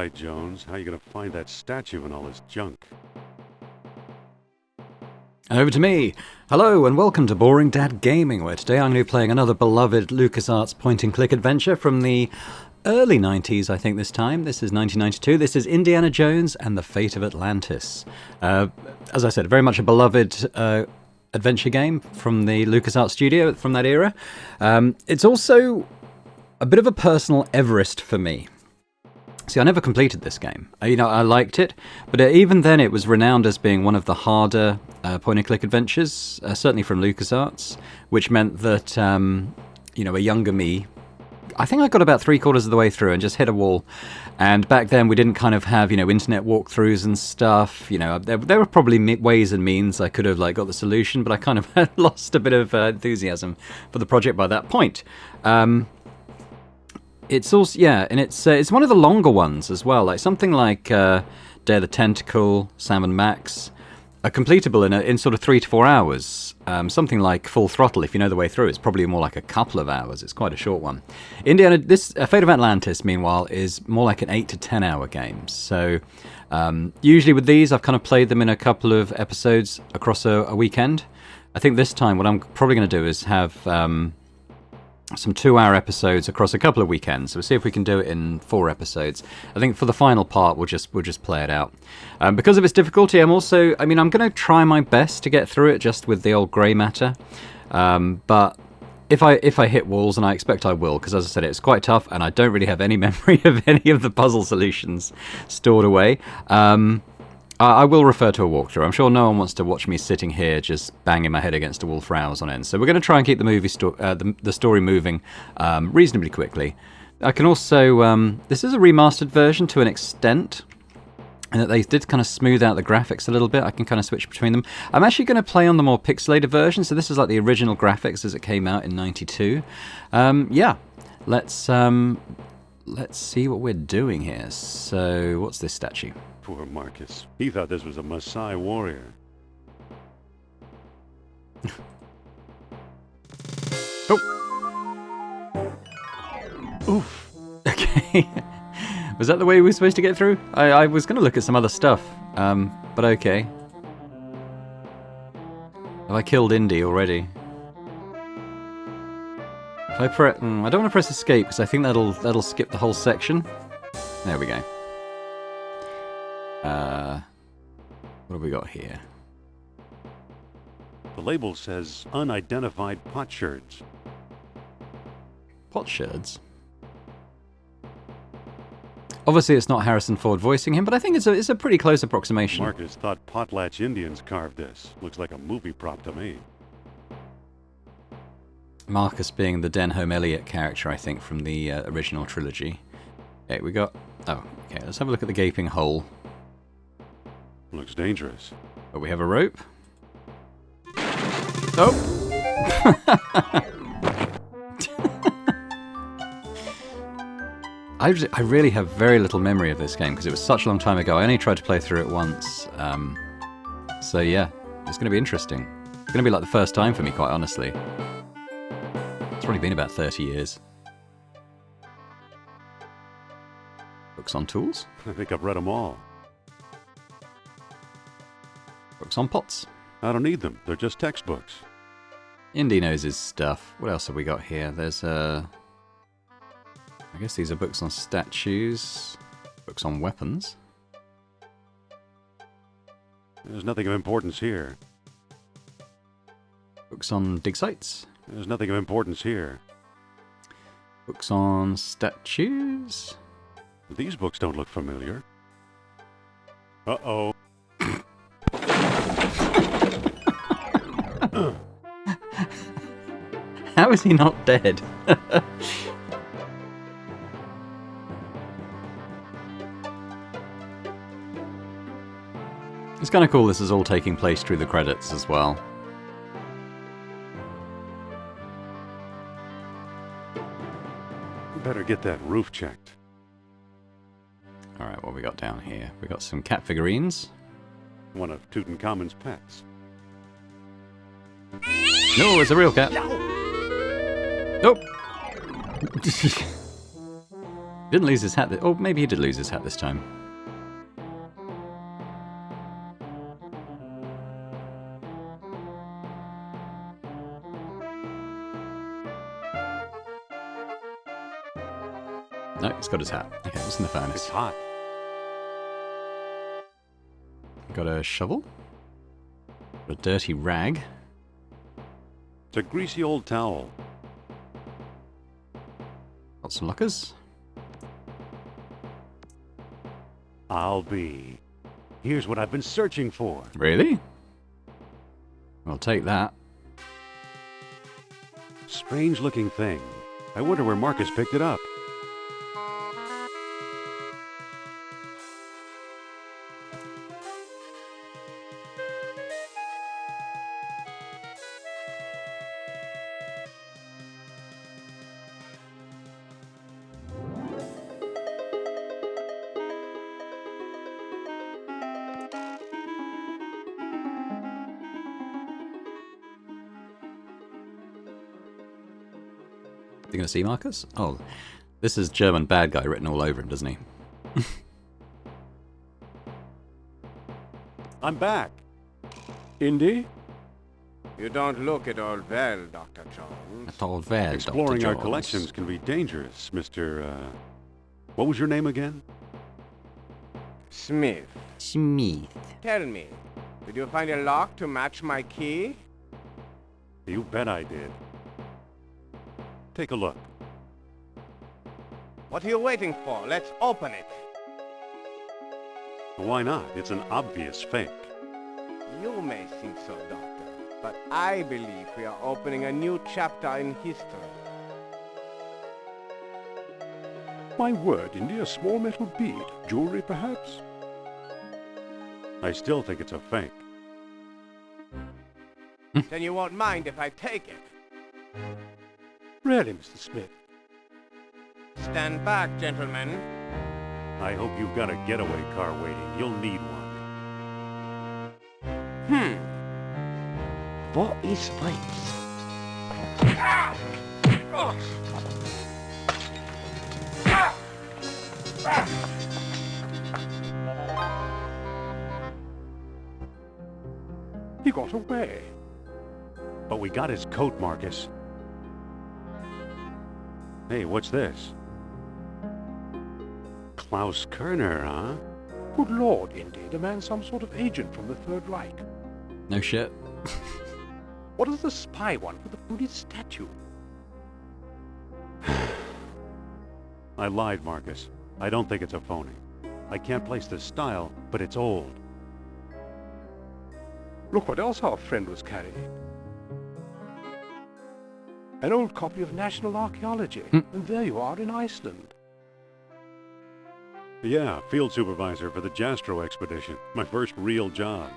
right, Jones. How are you going to find that statue and all this junk? And over to me. Hello and welcome to Boring Dad Gaming, where today I'm going to be playing another beloved LucasArts point-and-click adventure from the early 90s, I think this time. This is 1992. This is Indiana Jones and the Fate of Atlantis. As I said, very much a beloved adventure game from the LucasArts studio from that era. It's also a bit of a personal Everest for me. See, I never completed this game. I liked it, but even then it was renowned as being one of the harder point-and-click adventures, certainly from LucasArts, which meant that, a younger me, I think I got about 3/4 of the way through and just hit a wall. And back then we didn't kind of have, internet walkthroughs and stuff. There were probably ways and means I could have got the solution, but I kind of had lost a bit of enthusiasm for the project by that point. It's also, and it's one of the longer ones as well, like something like Dare the Tentacle, Sam and Max, are completable in sort of 3 to 4 hours. Something like Full Throttle, if you know the way through, it's probably more like a couple of hours. It's quite a short one. This Fate of Atlantis, meanwhile, is more like an 8 to 10 hour game. So usually with these, I've kind of played them in a couple of episodes across a weekend. I think this time what I'm probably going to do is have some 2-hour episodes across a couple of weekends. So we'll see if we can do it in 4 episodes. I think for the final part, we'll just play it out. Because of its difficulty, I'm going to try my best to get through it just with the old grey matter. But if I hit walls, and I expect I will, because as I said, it's quite tough, and I don't really have any memory of any of the puzzle solutions stored away. I will refer to a walkthrough. I'm sure no one wants to watch me sitting here just banging my head against a wall for hours on end. So we're going to try and keep the story moving reasonably quickly. I can also... this is a remastered version to an extent, and that they did kind of smooth out the graphics a little bit. I can kind of switch between them. I'm actually going to play on the more pixelated version, so this is like the original graphics as it came out in 92. Let's see what we're doing here. So, what's this statue? Poor Marcus. He thought this was a Maasai warrior. Oh! Oof. Okay. Was that the way we were supposed to get through? I was going to look at some other stuff, but okay. Have I killed Indy already? If I I don't want to press escape because I think that'll skip the whole section. There we go. What have we got here? The label says unidentified potsherds. Potsherds? Obviously it's not Harrison Ford voicing him, but I think it's a pretty close approximation. Marcus thought Potlatch Indians carved this. Looks like a movie prop to me. Marcus being the Denholm Elliott character, I think, from the original trilogy. Okay, we got... Oh, okay, let's have a look at the gaping hole. Looks dangerous. But we have a rope. Oh! I really have very little memory of this game because it was such a long time ago. I only tried to play through it once. So yeah, it's going to be interesting. It's going to be like the first time for me, quite honestly. It's probably been about 30 years. Books on tools. I think I've read them all. Books on pots. I don't need them. They're just textbooks. Indy knows his stuff. What else have we got here? There's I guess these are books on statues. Books on weapons. There's nothing of importance here. Books on dig sites. There's nothing of importance here. Books on statues. These books don't look familiar. Uh-oh. How is he not dead? It's kind of cool this is all taking place through the credits as well. Better get that roof checked. Alright, what we got down here? We got some cat figurines. One of Tutankhamun's pets. No, it's a real cat. Nope. Didn't lose his hat. Oh, maybe he did lose his hat this time. No, he's got his hat. Okay, it's in the furnace. It's hot. Got a shovel. Got a dirty rag. It's a greasy old towel. Got some lockers. I'll be. Here's what I've been searching for. Really? I'll take that. Strange looking thing. I wonder where Marcus picked it up. You gonna see Marcus? Oh, this is German bad guy written all over him, doesn't he? I'm back. Indy? You don't look at all well, Dr. Jones. At all well, Exploring Dr. our Jones. collections can be dangerous, Mr. What was your name again? Smith. Smith. Tell me, did you find a lock to match my key? You bet I did. Take a look. What are you waiting for? Let's open it. Why not? It's an obvious fake. You may think so, Doctor, but I believe we are opening a new chapter in history. My word, Indy, a small metal bead. Jewelry, perhaps? I still think it's a fake. Then you won't mind if I take it. Really, Mr. Smith? Stand back, gentlemen. I hope you've got a getaway car waiting. You'll need one. What is this? He got away. But we got his coat, Marcus. Hey, what's this? Klaus Kerner, huh? Good Lord, Indy, the man's some sort of agent from the Third Reich. No shit. What does the spy want with the Buddhist statue? I lied, Marcus. I don't think it's a phony. I can't place the style, but it's old. Look what else our friend was carrying. An old copy of National Archaeology. And there you are in Iceland. Yeah, field supervisor for the Jastro expedition. My first real job.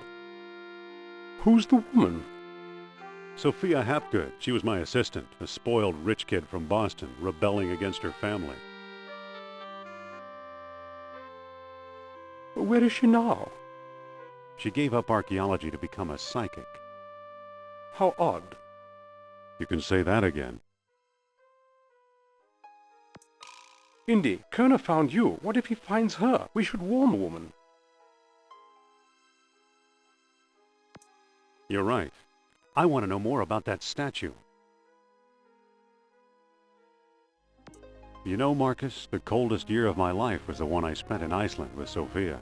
Who's the woman? Sophia Hapgood. She was my assistant, a spoiled rich kid from Boston, rebelling against her family. Where is she now? She gave up archaeology to become a psychic. How odd. You can say that again. Indy, Kerner found you. What if he finds her? We should warn the woman. You're right. I want to know more about that statue. You know, Marcus, the coldest year of my life was the one I spent in Iceland with Sophia.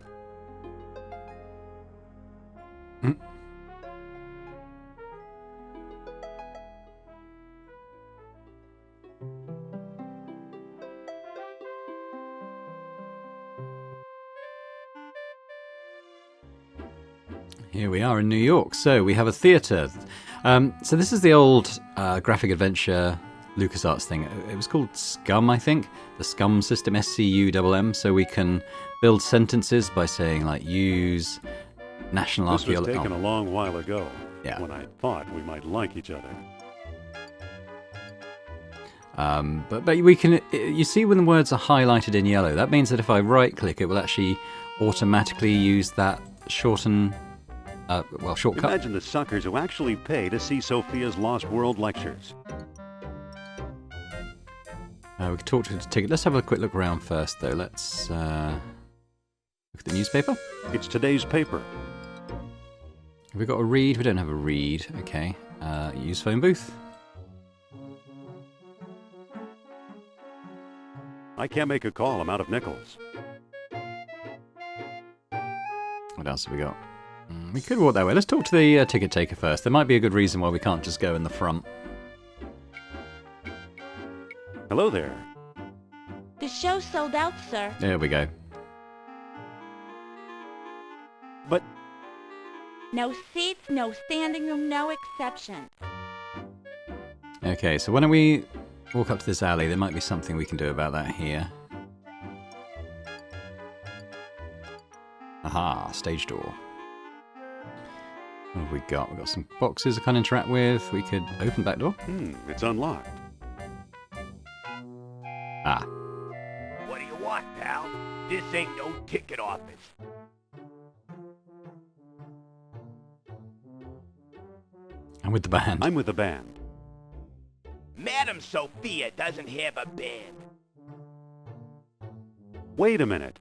Here we are in New York. So we have a theatre. So this is the old graphic adventure LucasArts thing. It was called Scum, I think. The Scum system, SCUMM. So we can build sentences by saying, like, use national This was archaeology. taken a long while ago, Yeah. when I thought we might like each other. But we can, you see when the words are highlighted in yellow, that means that if I right click, it will actually automatically use that shortcut. Imagine the suckers who actually pay to see Sophia's Lost World lectures. We could talk to the ticket. Let's have a quick look around first, though. Let's look at the newspaper. It's today's paper. Have we got a read? We don't have a read. Okay. Use phone booth. I can't make a call. I'm out of nickels. What else have we got? We could walk that way. Let's talk to the ticket taker first. There might be a good reason why we can't just go in the front. Hello there. The show's sold out, sir. There we go. But No seats, no standing room, no exceptions. Okay, so why don't we walk up to this alley? There might be something we can do about that here. Aha, stage door. What have we got? We've got some boxes I can interact with. We could open back door. it's unlocked. Ah. What do you want, pal? This ain't no ticket office. I'm with the band. I'm with the band. Madam Sophia doesn't have a band. Wait a minute.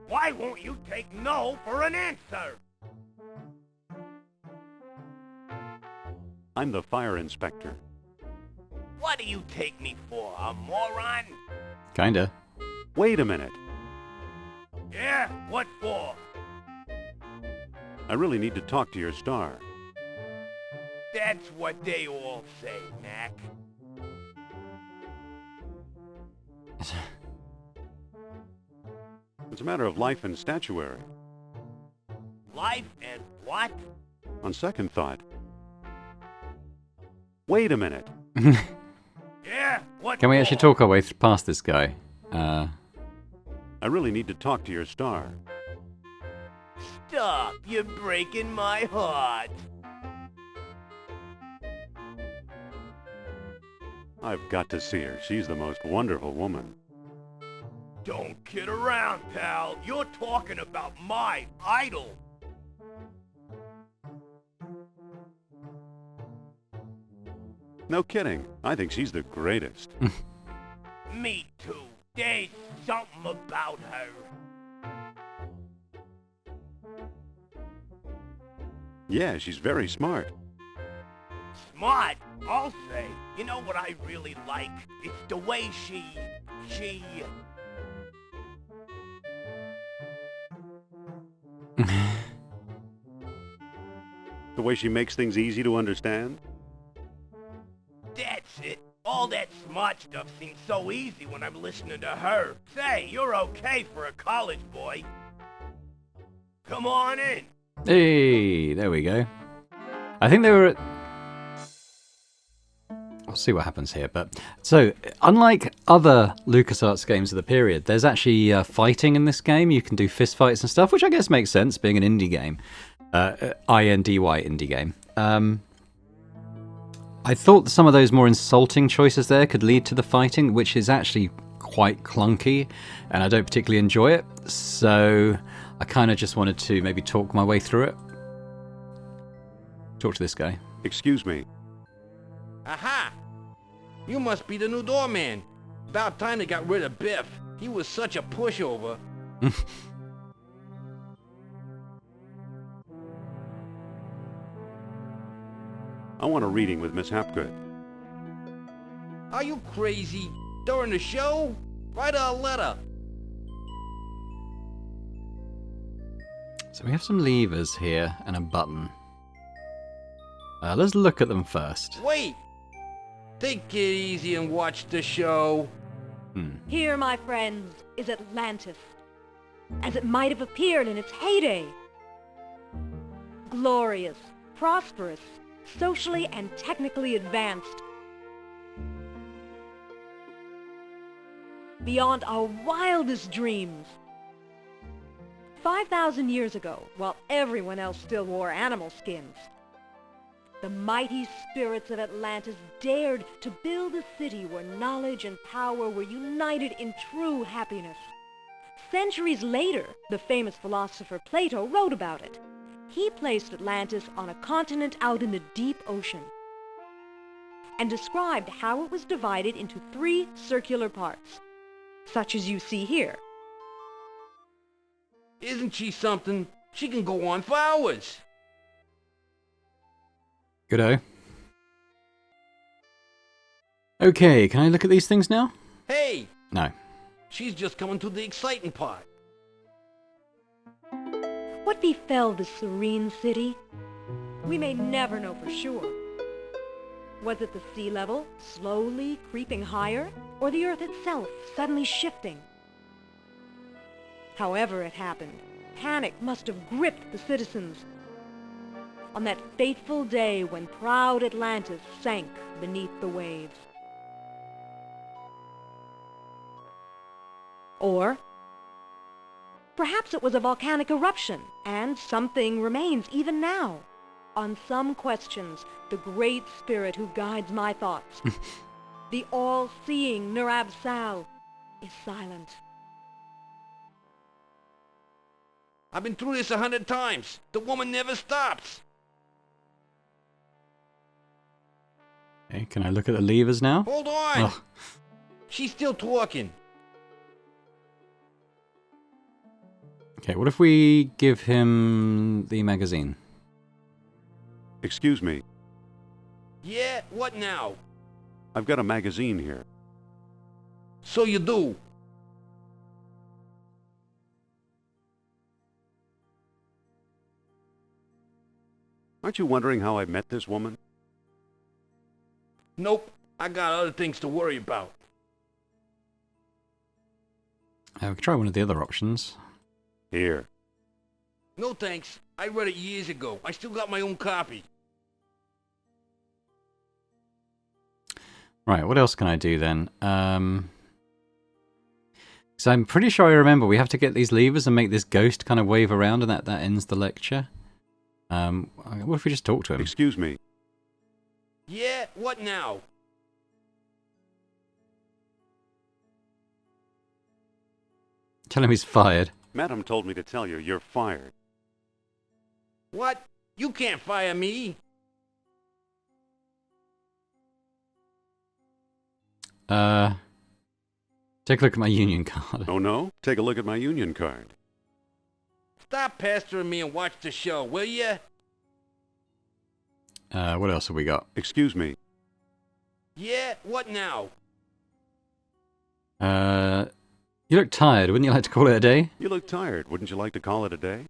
Why won't you take no for an answer? I'm the fire inspector. What do you take me for, a moron? Kinda. Wait a minute. Yeah, what for? I really need to talk to your star. That's what they all say, Mac. It's a matter of life and statuary. Life and what? On second thought. Wait a minute. Yeah, what Can we for? actually talk our way past this guy? I really need to talk to your star. Stop, you're breaking my heart. I've got to see her. She's the most wonderful woman. Don't kid around, pal. You're talking about my idol. No kidding. I think she's the greatest. Me too. There's something about her. Yeah, she's very smart. Smart, I'll say. You know what I really like? It's the way she... The way she makes things easy to understand. That's it. All that smart stuff seems so easy when I'm listening to her. Say, you're okay for a college boy. Come on in. Hey, there we go. I think they were... We'll see what happens here. But so, unlike other LucasArts games of the period, there's actually fighting in this game. You can do fist fights and stuff, which I guess makes sense, being an indie game. INDY indie game. I thought that some of those more insulting choices there could lead to the fighting, which is actually quite clunky, and I don't particularly enjoy it. So I kind of just wanted to maybe talk my way through it. Talk to this guy. Excuse me. Aha! You must be the new doorman. About time they got rid of Biff. He was such a pushover. I want a reading with Miss Hapgood. Are you crazy? During the show? Write her a letter. So we have some levers here and a button. Let's look at them first. Wait! Take it easy and watch the show. Here, my friends, is Atlantis, as it might have appeared in its heyday. Glorious, prosperous, socially and technically advanced. Beyond our wildest dreams. 5,000 years ago, while everyone else still wore animal skins, the mighty spirits of Atlantis dared to build a city where knowledge and power were united in true happiness. Centuries later, the famous philosopher Plato wrote about it. He placed Atlantis on a continent out in the deep ocean. and described how it was divided into 3 circular parts, such as you see here. Isn't she something? She can go on for hours. Good-o. Okay, can I look at these things now? Hey, No. she's just coming to the exciting part. What befell this serene city? We may never know for sure. Was it the sea level slowly creeping higher, or the earth itself suddenly shifting? However it happened, panic must have gripped the citizens on that fateful day when proud Atlantis sank beneath the waves. Or perhaps it was a volcanic eruption, and something remains even now. On some questions, the great spirit who guides my thoughts, the all-seeing Nurab Sal, is silent. I've been through this 100 times. The woman never stops. Okay, can I look at the levers now? Hold on. Ugh. She's still talking. Okay, what if we give him the magazine? Excuse me. Yeah, what now? I've got a magazine here. So you do. Aren't you wondering how I met this woman? Nope, I got other things to worry about. We could try one of the other options. Here. No thanks. I read it years ago. I still got my own copy. Right, what else can I do then? So I'm pretty sure I remember we have to get these levers and make this ghost kind of wave around, and that ends the lecture. What if we just talk to him? Excuse me. Yeah, what now? Tell him he's fired. Madam told me to tell you you're fired. What? You can't fire me. Take a look at my union card. Oh no? Take a look at my union card. Stop pestering me and watch the show, will ya? What else have we got? Excuse me. Yeah, what now? You look tired. Wouldn't you like to call it a day? You look tired. Wouldn't you like to call it a day?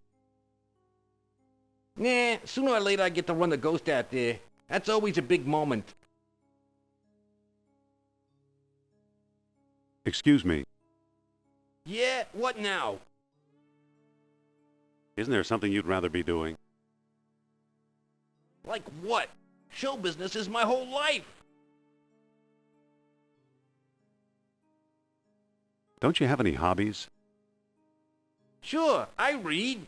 Nah, sooner or later I get to run the ghost out there. That's always a big moment. Excuse me. Yeah, what now? Isn't there something you'd rather be doing? Like what? Show business is my whole life. Don't you have any hobbies? Sure, I read.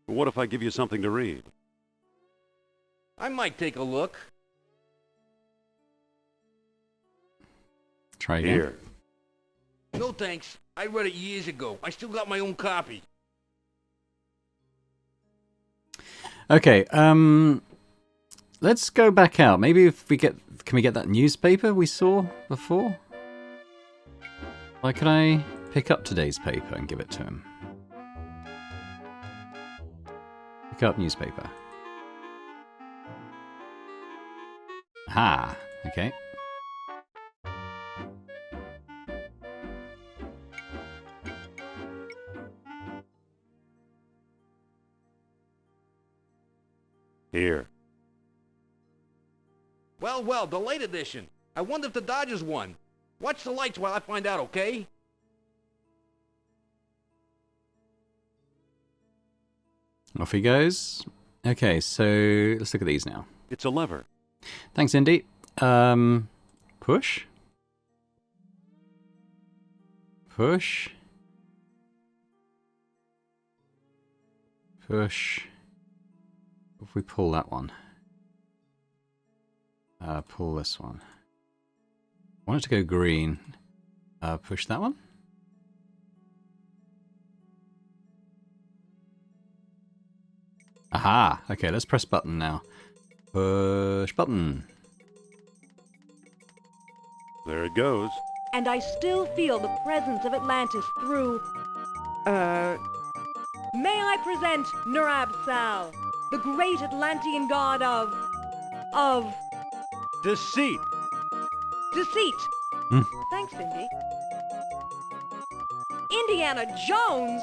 What if I give you something to read? I might take a look. Try again. Here. No thanks. I read it years ago. I still got my own copy. Okay, let's go back out. Maybe if we can we get that newspaper we saw before? Why could I pick up today's paper and give it to him? Pick up newspaper. Aha, okay. Here. Well, the late edition. I wonder if the Dodgers won. Watch the lights while I find out, okay? Off he goes. Okay, so let's look at these now. It's a lever. Thanks, Indy. Push. Push. Push. If we pull that one. Pull this one. I want it to go green. Push that one. Aha! Okay, let's press button now. Push button. There it goes. And I still feel the presence of Atlantis through... May I present Nurab Sal, the great Atlantean god of Deceit! deceit. Hmm. Thanks, Indy. Indiana Jones?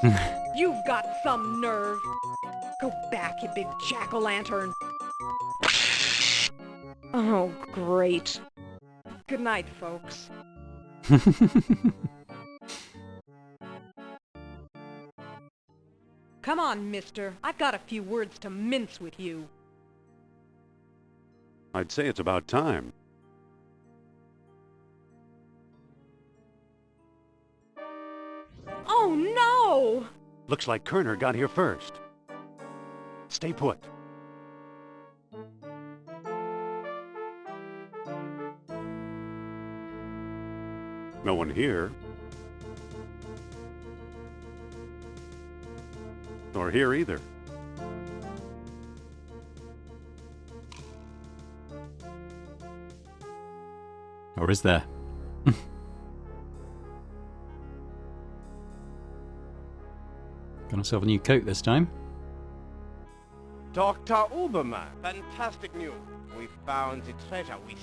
You've got some nerve. Go back, you big jack-o'-lantern. Oh, great. Good night, folks. Come on, mister. I've got a few words to mince with you. I'd say it's about time. Oh, no! Looks like Kerner got here first. Stay put. No one here. Nor here either. Or is there? Got myself a new coat this time. Dr. Uberman, fantastic news. We found the treasure we seek.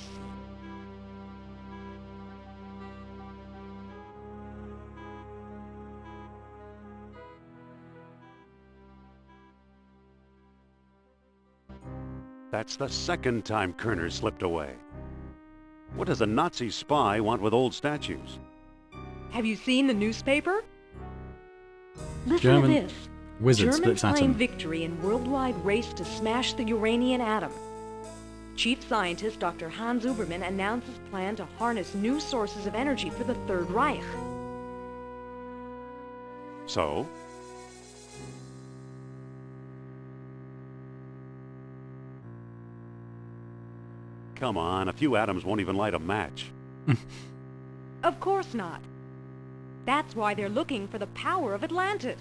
That's the second time Kerner slipped away. What does a Nazi spy want with old statues? Have you seen the newspaper? Listen German to this. wizard Germans splits claim atom. victory in worldwide race to smash the uranium atom. Chief scientist Dr. Hans Uberman announces plan to harness new sources of energy for the Third Reich. So? Come on, a few atoms won't even light a match. Of course not. That's why they're looking for the power of Atlantis.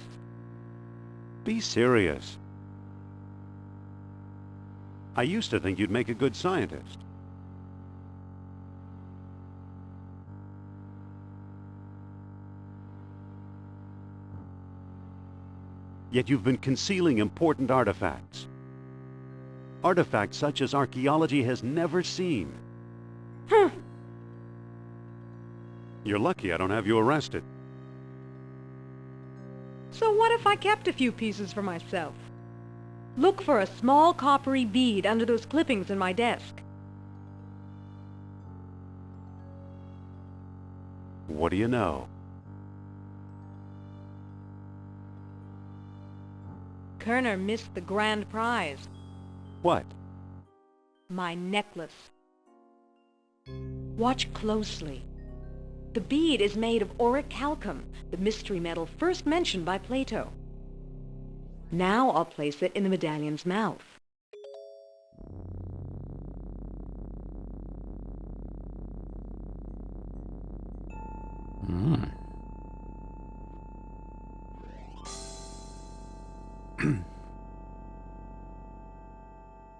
Be serious. I used to think you'd make a good scientist. Yet you've been concealing important artifacts. Artifacts such as archaeology has never seen. You're lucky I don't have you arrested. So what if I kept a few pieces for myself? Look for a small coppery bead under those clippings in my desk. What do you know? Kerner missed the grand prize. What? My necklace. Watch closely. The bead is made of orichalcum, the mystery metal first mentioned by Plato. Now I'll place it in the medallion's mouth.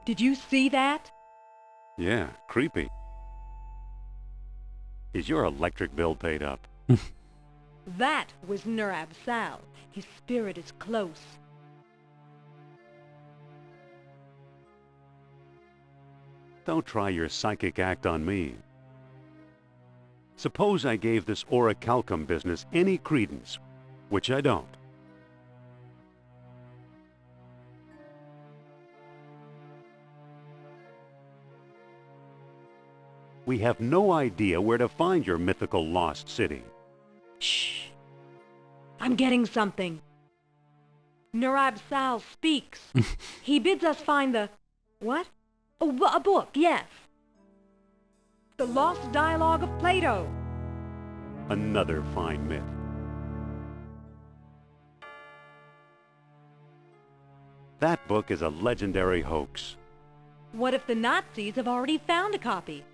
Did you see that? Yeah, creepy. Is your electric bill paid up? That was Nurab Sal. His spirit is close. Don't try your psychic act on me. Suppose I gave this orichalcum business any credence, which I don't. We have no idea where to find your mythical lost city. Shh. I'm getting something. Nurab Sal speaks. He bids us find the... What? Oh, a book, yes. The Lost Dialogue of Plato. Another fine myth. That book is a legendary hoax. What if the Nazis have already found a copy?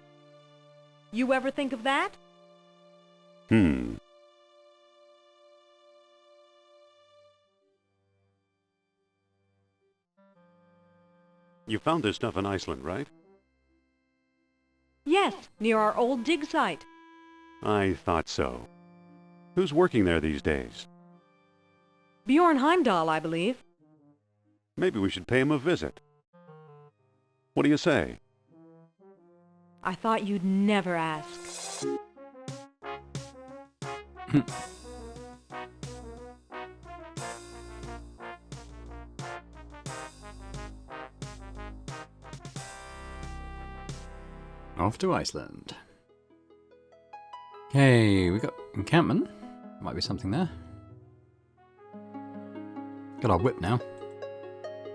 You ever think of that? You found this stuff in Iceland, right? Yes, near our old dig site. I thought so. Who's working there these days? Bjorn Heimdall, I believe. Maybe we should pay him a visit. What do you say? I thought you'd never ask. Off to Iceland. Okay, we got encampment. Might be something there. Got our whip now.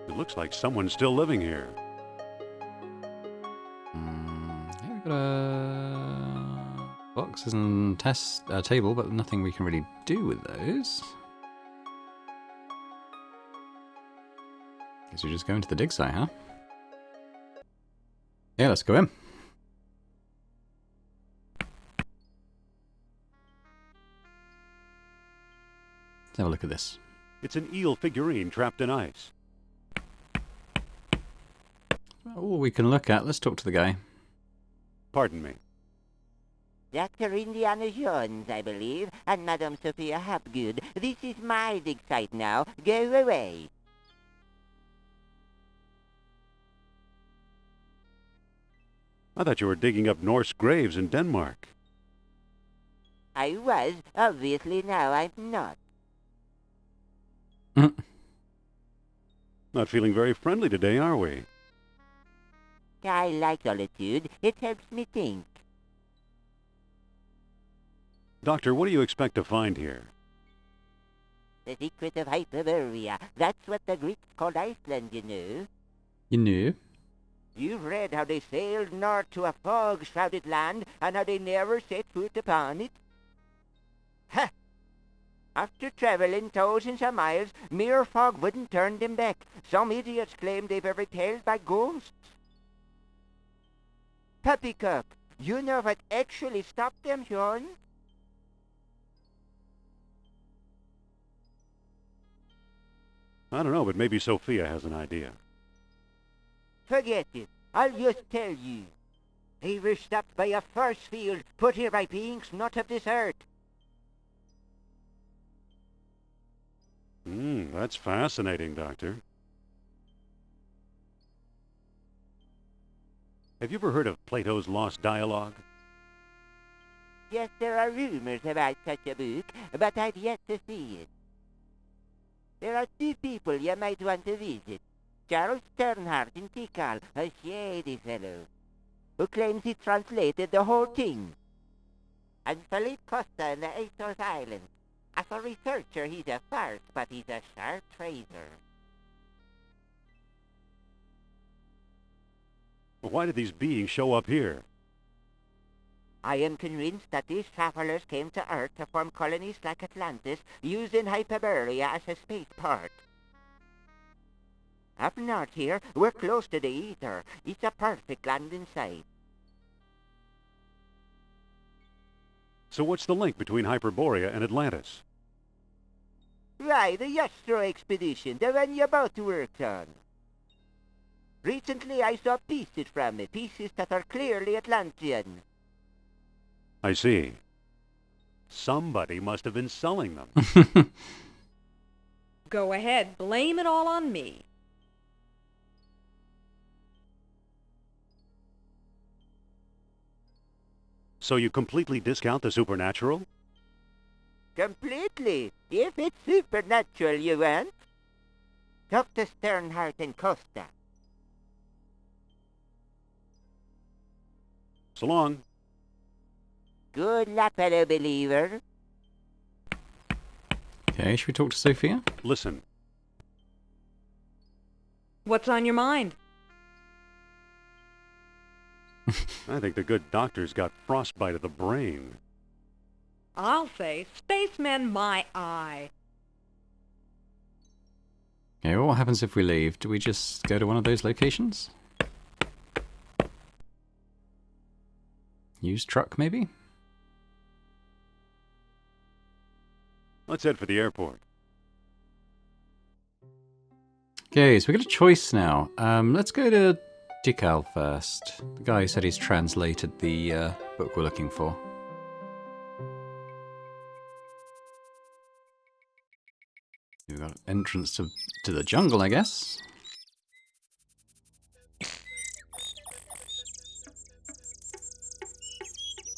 It looks like someone's still living here. Yeah, we've got a boxes and test table, but nothing we can really do with those. Guess we just go into the dig site, huh? Yeah, let's go in. Let's have a look at this. It's an eel figurine trapped in ice. All we can look at. Let's talk to the guy. Pardon me. Dr. Indiana Jones, I believe, and Madame Sophia Hapgood. This is my dig site now. Go away. I thought you were digging up Norse graves in Denmark. I was. Obviously now I'm not. Not feeling very friendly today, are we? I like solitude. It helps me think. Doctor, what do you expect to find here? The secret of Hyperborea. That's what the Greeks called Iceland, you know. You knew? You've read how they sailed north to a fog-shrouded land, and how they never set foot upon it? Ha! After travelling thousands of miles, mere fog wouldn't turn them back. Some idiots claim they were repelled by ghosts. Puppycock, you know what actually stopped them, Sean? I don't know, but maybe Sophia has an idea. Forget it. I'll just tell you. They were stopped by a force field put here by beings not of this earth. That's fascinating, Doctor. Have you ever heard of Plato's Lost Dialogue? Yes, there are rumors about such a book, but I've yet to see it. There are two people you might want to visit. Charles Sternhardt in Tikal, a shady fellow, who claims he translated the whole thing. And Philippe Costa in the Azores Islands. As a researcher, he's a farce, but he's a sharp trader. Why did these beings show up here? I am convinced that these travelers came to Earth to form colonies like Atlantis, using Hyperborea as a spaceport. Up north here, we're close to the ether. It's a perfect landing site. So what's the link between Hyperborea and Atlantis? Right, the Yastro expedition, the one you both worked on. Recently I saw pieces from it, pieces that are clearly Atlantean. I see. Somebody must have been selling them. Go ahead, blame it all on me. So you completely discount the supernatural? Completely. If it's supernatural you want. Talk to Sternhardt and Costa. So long. Good luck, fellow believer. Okay, should we talk to Sophia? Listen, What's on your mind? I think the good doctor's got frostbite of the brain. I'll say, spacemen my eye. Okay, well, what happens if we leave? Do we just go to one of those locations? Used truck, maybe? Let's head for the airport. Okay, so we got a choice now. Let's go to Tikal first. The guy who said he's translated the book we're looking for. We've got entrance to the jungle, I guess.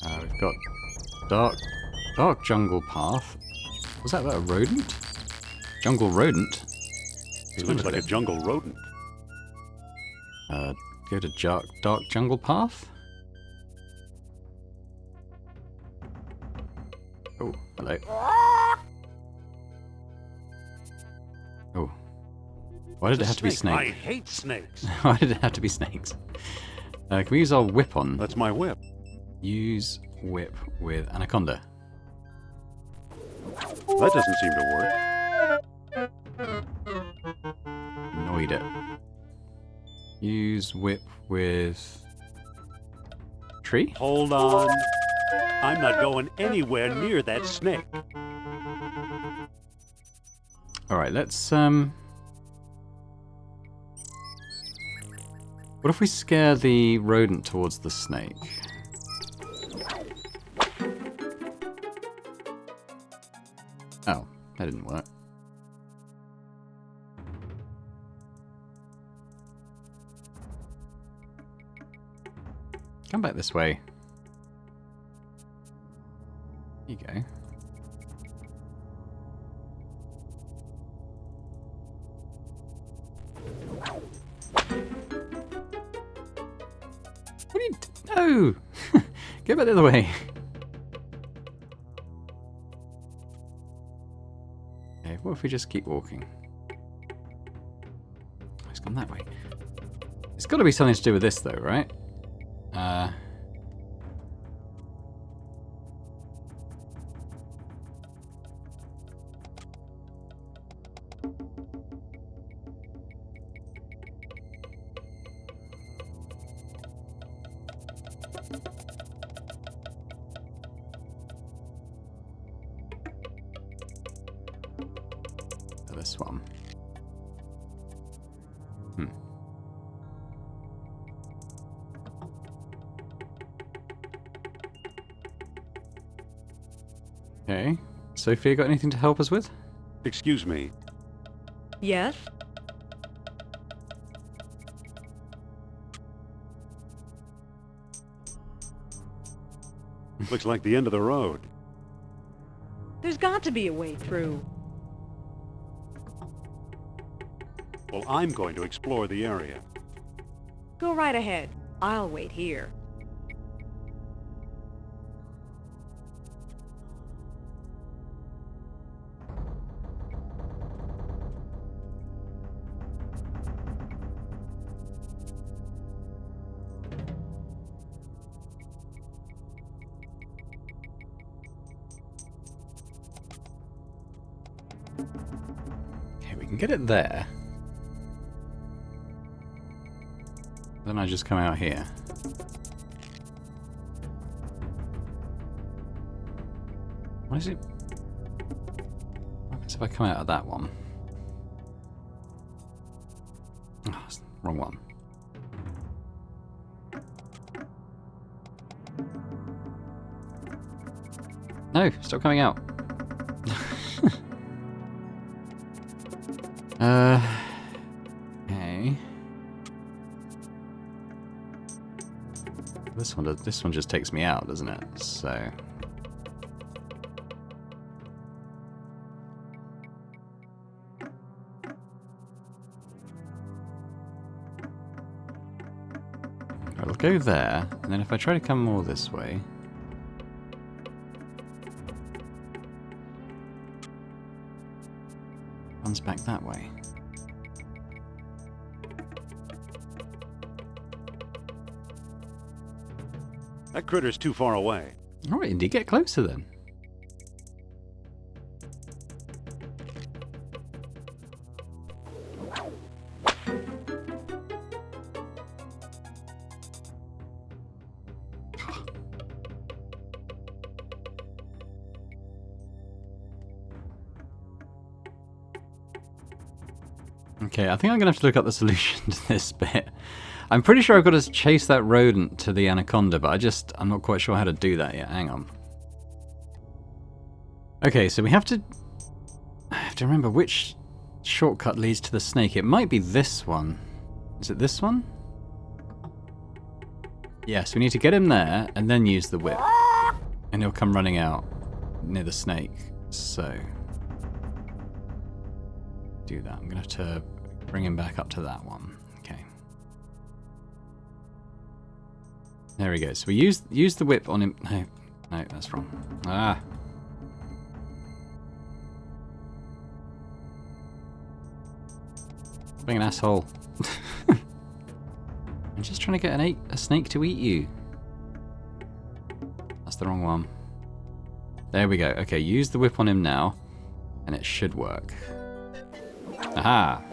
We've got dark jungle path. Was that a rodent? Jungle rodent? It looks like a jungle rodent. Go to dark jungle path. Oh, hello. Oh. Why did it have to be Snake. I snake? hate snakes. Why did it have to be snakes? Can we use our whip on? That's my whip. Use whip with anaconda. That doesn't seem to work. Annoyed it. Use whip with tree? Hold on. I'm not going anywhere near that snake. Alright, let's what if we scare the rodent towards the snake? Oh, that didn't work. Come back this way. Here you go. What are you no! Go back the other way. Okay, what if we just keep walking? Oh, it's gone that way. It's got to be something to do with this though, right? This one. Okay. Sophia, got anything to help us with? Excuse me. Yes? Looks like the end of the road. There's got to be a way through. Well, I'm going to explore the area. Go right ahead. I'll wait here. Okay, we can get it there. Then I just come out here. What is it? What happens if I come out of that one? Oh, it's the wrong one. No, stop coming out. Okay. This one just takes me out, doesn't it? So I'll go there, and then if I try to come more this way. Runs back that way. That critter's too far away. Alright, Indy, get closer then. Okay, I think I'm going to have to look up the solution to this bit. I'm pretty sure I've got to chase that rodent to the anaconda, but I'm not quite sure how to do that yet. Hang on. Okay, so I have to remember which shortcut leads to the snake. It might be this one. Is it this one? Yes, we need to get him there and then use the whip. And he'll come running out near the snake. So, do that. I'm going to have to bring him back up to that one. Okay. There we go. So we use the whip on him. No, that's wrong. Ah. Being an asshole. I'm just trying to get a snake to eat you. That's the wrong one. There we go. Okay, use the whip on him now, and it should work. Aha!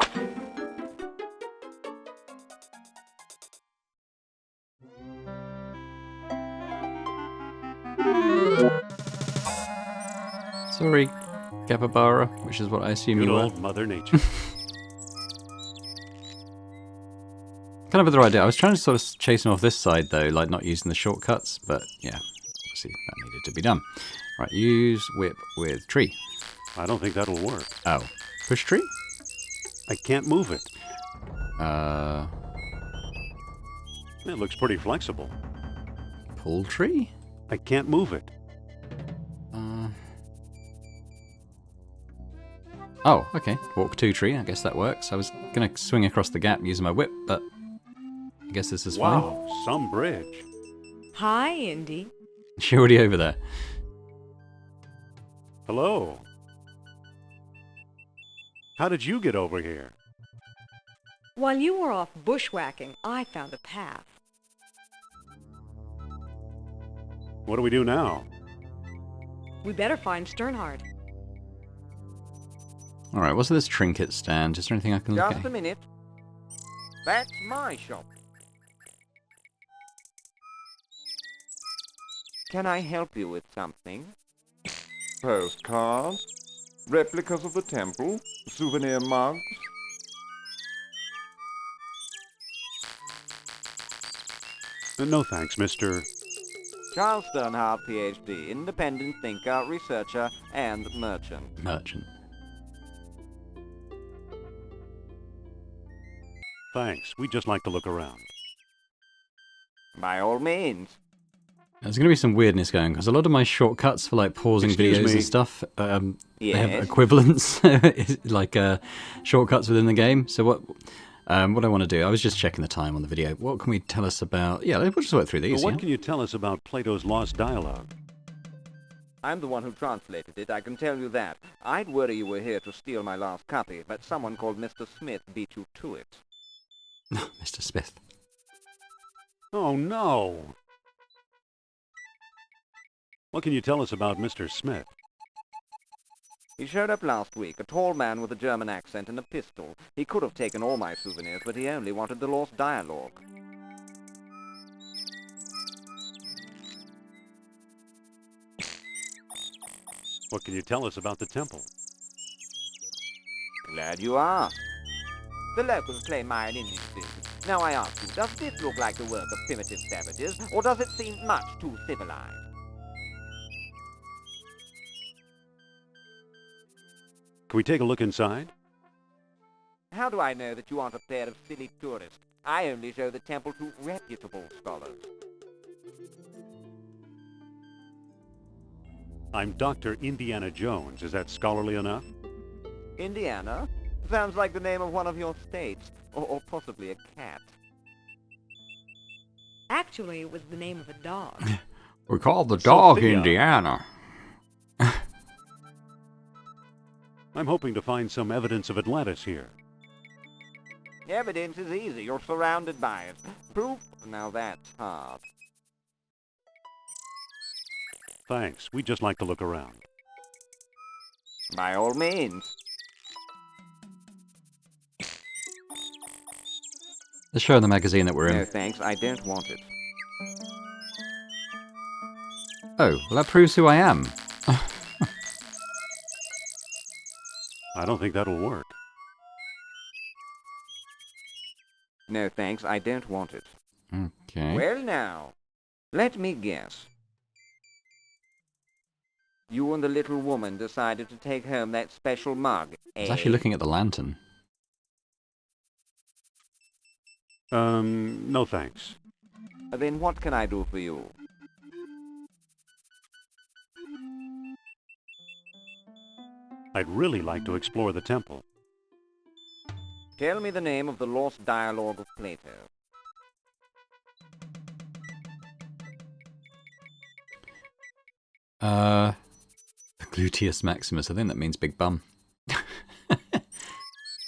Sorry, capybara, which is what I assume Good you were. old Mother Nature. Kind of other idea. I was trying to sort of chase him off this side though, like not using the shortcuts, but yeah, obviously that needed to be done. Right, use whip with tree. I don't think that'll work. Oh, push tree? I can't move it. It looks pretty flexible. Pull tree? I can't move it. Oh, okay. Walk to tree. I guess that works. I was gonna swing across the gap using my whip, but I guess this is fine. Wow, some bridge. Hi, Indy. She's already over there. Hello. How did you get over here? While you were off bushwhacking, I found a path. What do we do now? We better find Sternhard. Alright, what's this trinket stand? Is there anything I can look Just at? a minute. That's my shop. Can I help you with something? Postcards, replicas of the temple, souvenir mugs. No thanks, Mr. Charles Sternhard, PhD, independent thinker, researcher, and merchant. Merchant. Thanks. We'd just like to look around. By all means. There's going to be some weirdness going, because a lot of my shortcuts for like pausing Excuse videos me. and stuff, they have Yes? equivalents, like shortcuts within the game. So what I want to do, I was just checking the time on the video. What can we tell us about... Yeah, we'll just work through these. Well, what yeah? can you tell us about Plato's Lost Dialogue? I'm the one who translated it, I can tell you that. I'd worry you were here to steal my last copy, but someone called Mr. Smith beat you to it. Mr. Smith. Oh, no. What can you tell us about Mr. Smith? He showed up last week, a tall man with a German accent and a pistol. He could have taken all my souvenirs, but he only wanted the lost dialogue. What can you tell us about the temple? Glad you asked. The locals claim my initiative. Now I ask you, does this look like the work of primitive savages, or does it seem much too civilized? Can we take a look inside? How do I know that you aren't a pair of silly tourists? I only show the temple to reputable scholars. I'm Dr. Indiana Jones. Is that scholarly enough? Indiana? Sounds like the name of one of your states, or possibly a cat. Actually, it was the name of a dog. We call the dog Sophia. Indiana. I'm hoping to find some evidence of Atlantis here. Evidence is easy. You're surrounded by it. Proof? Now that's hard. Thanks. We'd just like to look around. By all means. Let's show the magazine that we're No in. thanks, I don't want it. Oh, well that proves who I am. I don't think that'll work. No thanks, I don't want it. Okay. Well now, let me guess. You and the little woman decided to take home that special mug, I was eh? actually looking at the lantern. No thanks. Then what can I do for you? I'd really like to explore the temple. Tell me the name of the lost dialogue of Plato. Gluteus Maximus. I think that means big bum.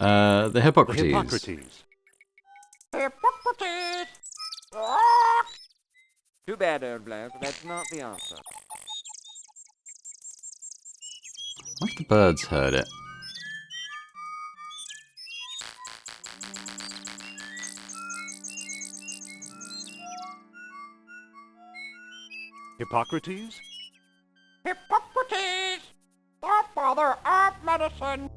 The Hippocrates. The Hippocrates. Hippocrates! Too bad, old bloke. That's not the answer. What if the birds heard it? Hippocrates? Hippocrates, the father of medicine.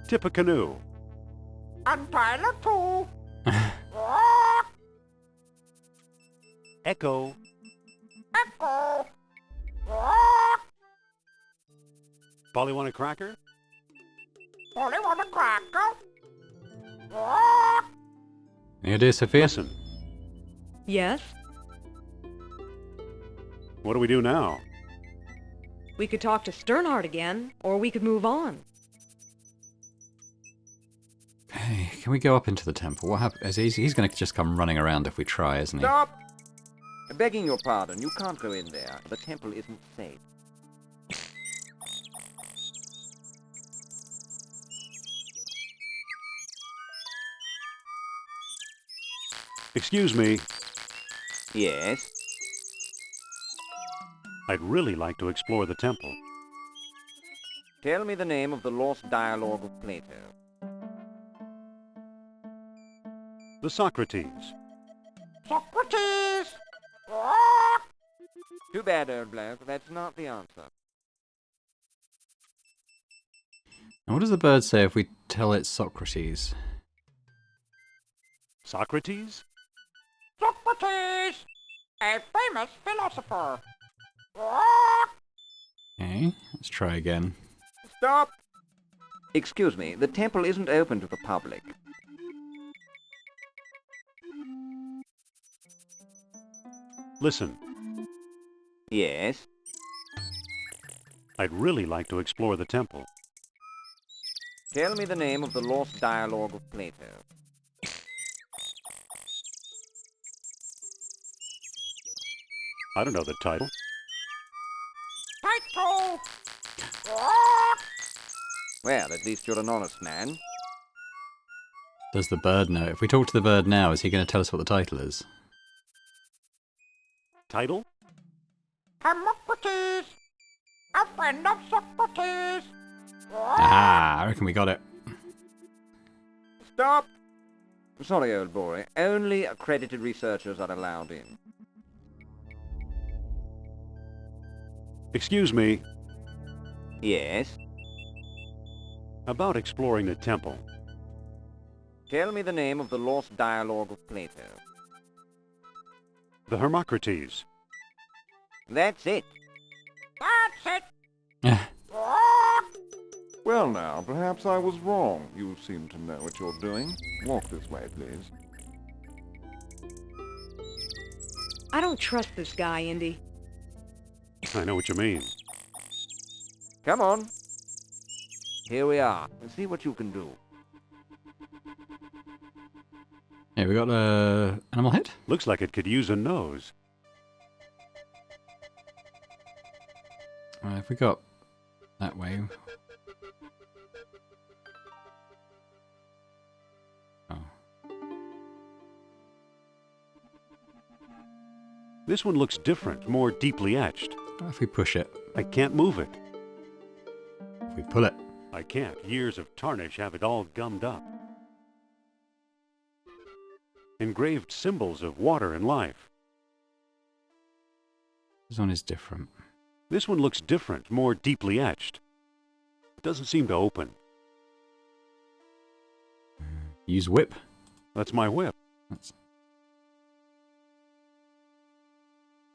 Tippecanoe. And Tyler too. Echo. Echo. Polly want a cracker? Only want a cracker. Here, dear Sophia. Listen, Yes? what do we do now? We could talk to Sternhardt again, or we could move on. Hey, can we go up into the temple? What happens? He's going to just come running around if we try, isn't he? Stop! Begging your pardon, you can't go in there. The temple isn't safe. Excuse me, Yes? I'd really like to explore the temple. Tell me the name of the lost dialogue of Plato. The Socrates. Socrates. Too bad, old bloke. That's not the answer. And what does the bird say if we tell it Socrates? Socrates? Socrates, a famous philosopher. Okay, let's try again. Stop! Excuse me, the temple isn't open to the public. Listen, Yes? I'd really like to explore the temple. Tell me the name of the lost dialogue of Plato. I don't know the title. Title. Well, at least you're an honest man. Does the bird know? If we talk to the bird now, is he going to tell us what the title is? Title? Hermocrates, a friend of Socrates. Ah, I reckon we got it. Stop! Sorry, old boy. Only accredited researchers are allowed in. Excuse me, Yes? about exploring the temple. Tell me the name of the lost dialogue of Plato. The Hermocrates. That's it. That's it. Well now, perhaps I was wrong. You seem to know what you're doing. Walk this way, please. I don't trust this guy, Indy. I know what you mean. Come on. Here we are. See what you can do. Yeah, we got a animal head. Looks like it could use a nose. If we got that way. Oh. This one looks different, more deeply etched. What if we push it? I can't move it. If we pull it? I can't. Years of tarnish have it all gummed up. Engraved symbols of water and life. This one is different. This one looks different, more deeply etched. It doesn't seem to open. Use whip. That's my whip. That's...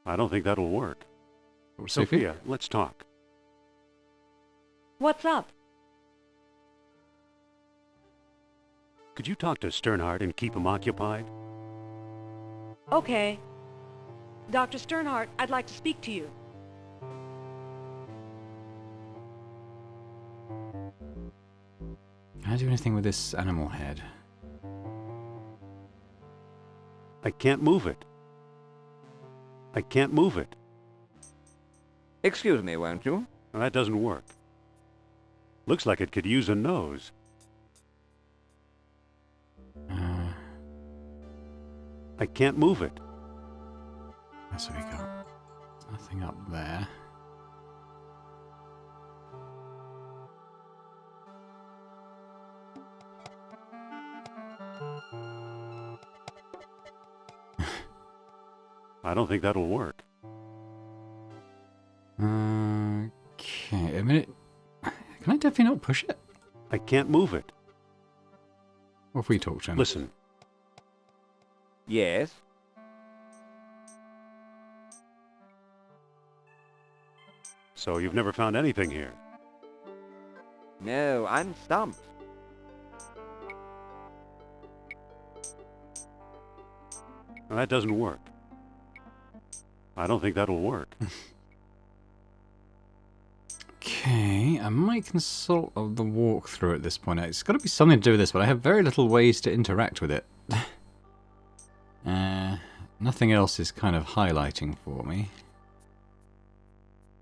I don't think that'll work. Sophia, let's talk. What's up? Could you talk to Sternhardt and keep him occupied? Okay. Dr. Sternhardt, I'd like to speak to you. Can I do anything with this animal head? I can't move it. I can't move it. Excuse me, won't you? That doesn't work. Looks like it could use a nose. I can't move it. That's what we got. Nothing up there. I don't think that'll work. Okay, a minute. Can I definitely not push it? I can't move it. What if we talk to him? Listen. Yes? So you've never found anything here? No, I'm stumped. That doesn't work. I don't think that'll work. Okay, I might consult of the walkthrough at this point. It's got to be something to do with this, but I have very little ways to interact with it. Nothing else is kind of highlighting for me.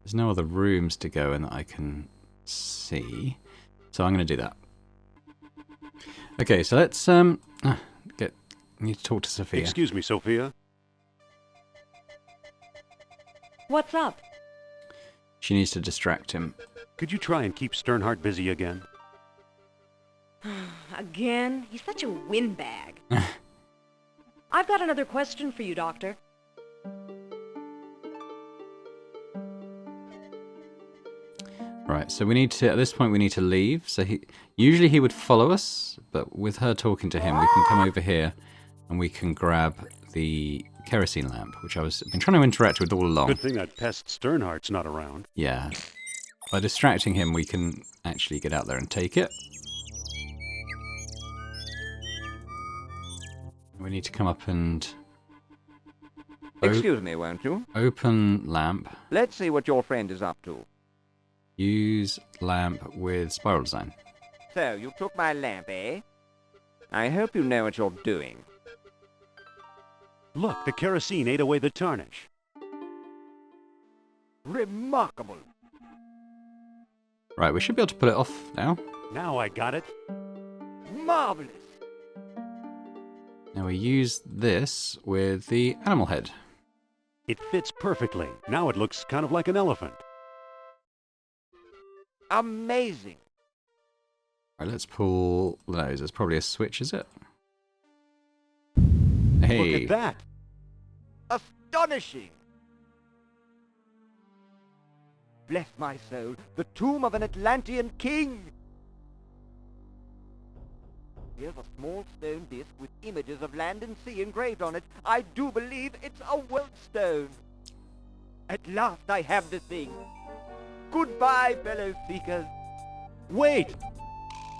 There's no other rooms to go in that I can see, so I'm going to do that. Okay, so let's need to talk to Sophia. Excuse me, Sophia. What's up? She needs to distract him. Could you try and keep Sternhardt busy again? Again? He's such a windbag. I've got another question for you, Doctor. Right, so we need to, at this point we need to leave. So usually he would follow us, but with her talking to him, we can come over here and we can grab the kerosene lamp, which I've been trying to interact with all along. Good thing that pest Sternhardt's not around. Yeah. By distracting him, we can actually get out there and take it. We need to come up and... Excuse me, won't you? Open lamp. Let's see what your friend is up to. Use lamp with spiral design. So, you took my lamp, eh? I hope you know what you're doing. Look, the kerosene ate away the tarnish. Remarkable. Right, we should be able to put it off now. Now I got it. Marvelous. Now we use this with the animal head. It fits perfectly. Now it looks kind of like an elephant. Amazing. Right, let's pull the nose. There's probably a switch, is it? Hey. Look at that. Astonishing. Bless my soul, the tomb of an Atlantean king. Here's a small stone disc with images of land and sea engraved on it. I do believe it's a Wellstone. At last I have the thing. Goodbye, fellow seekers. Wait!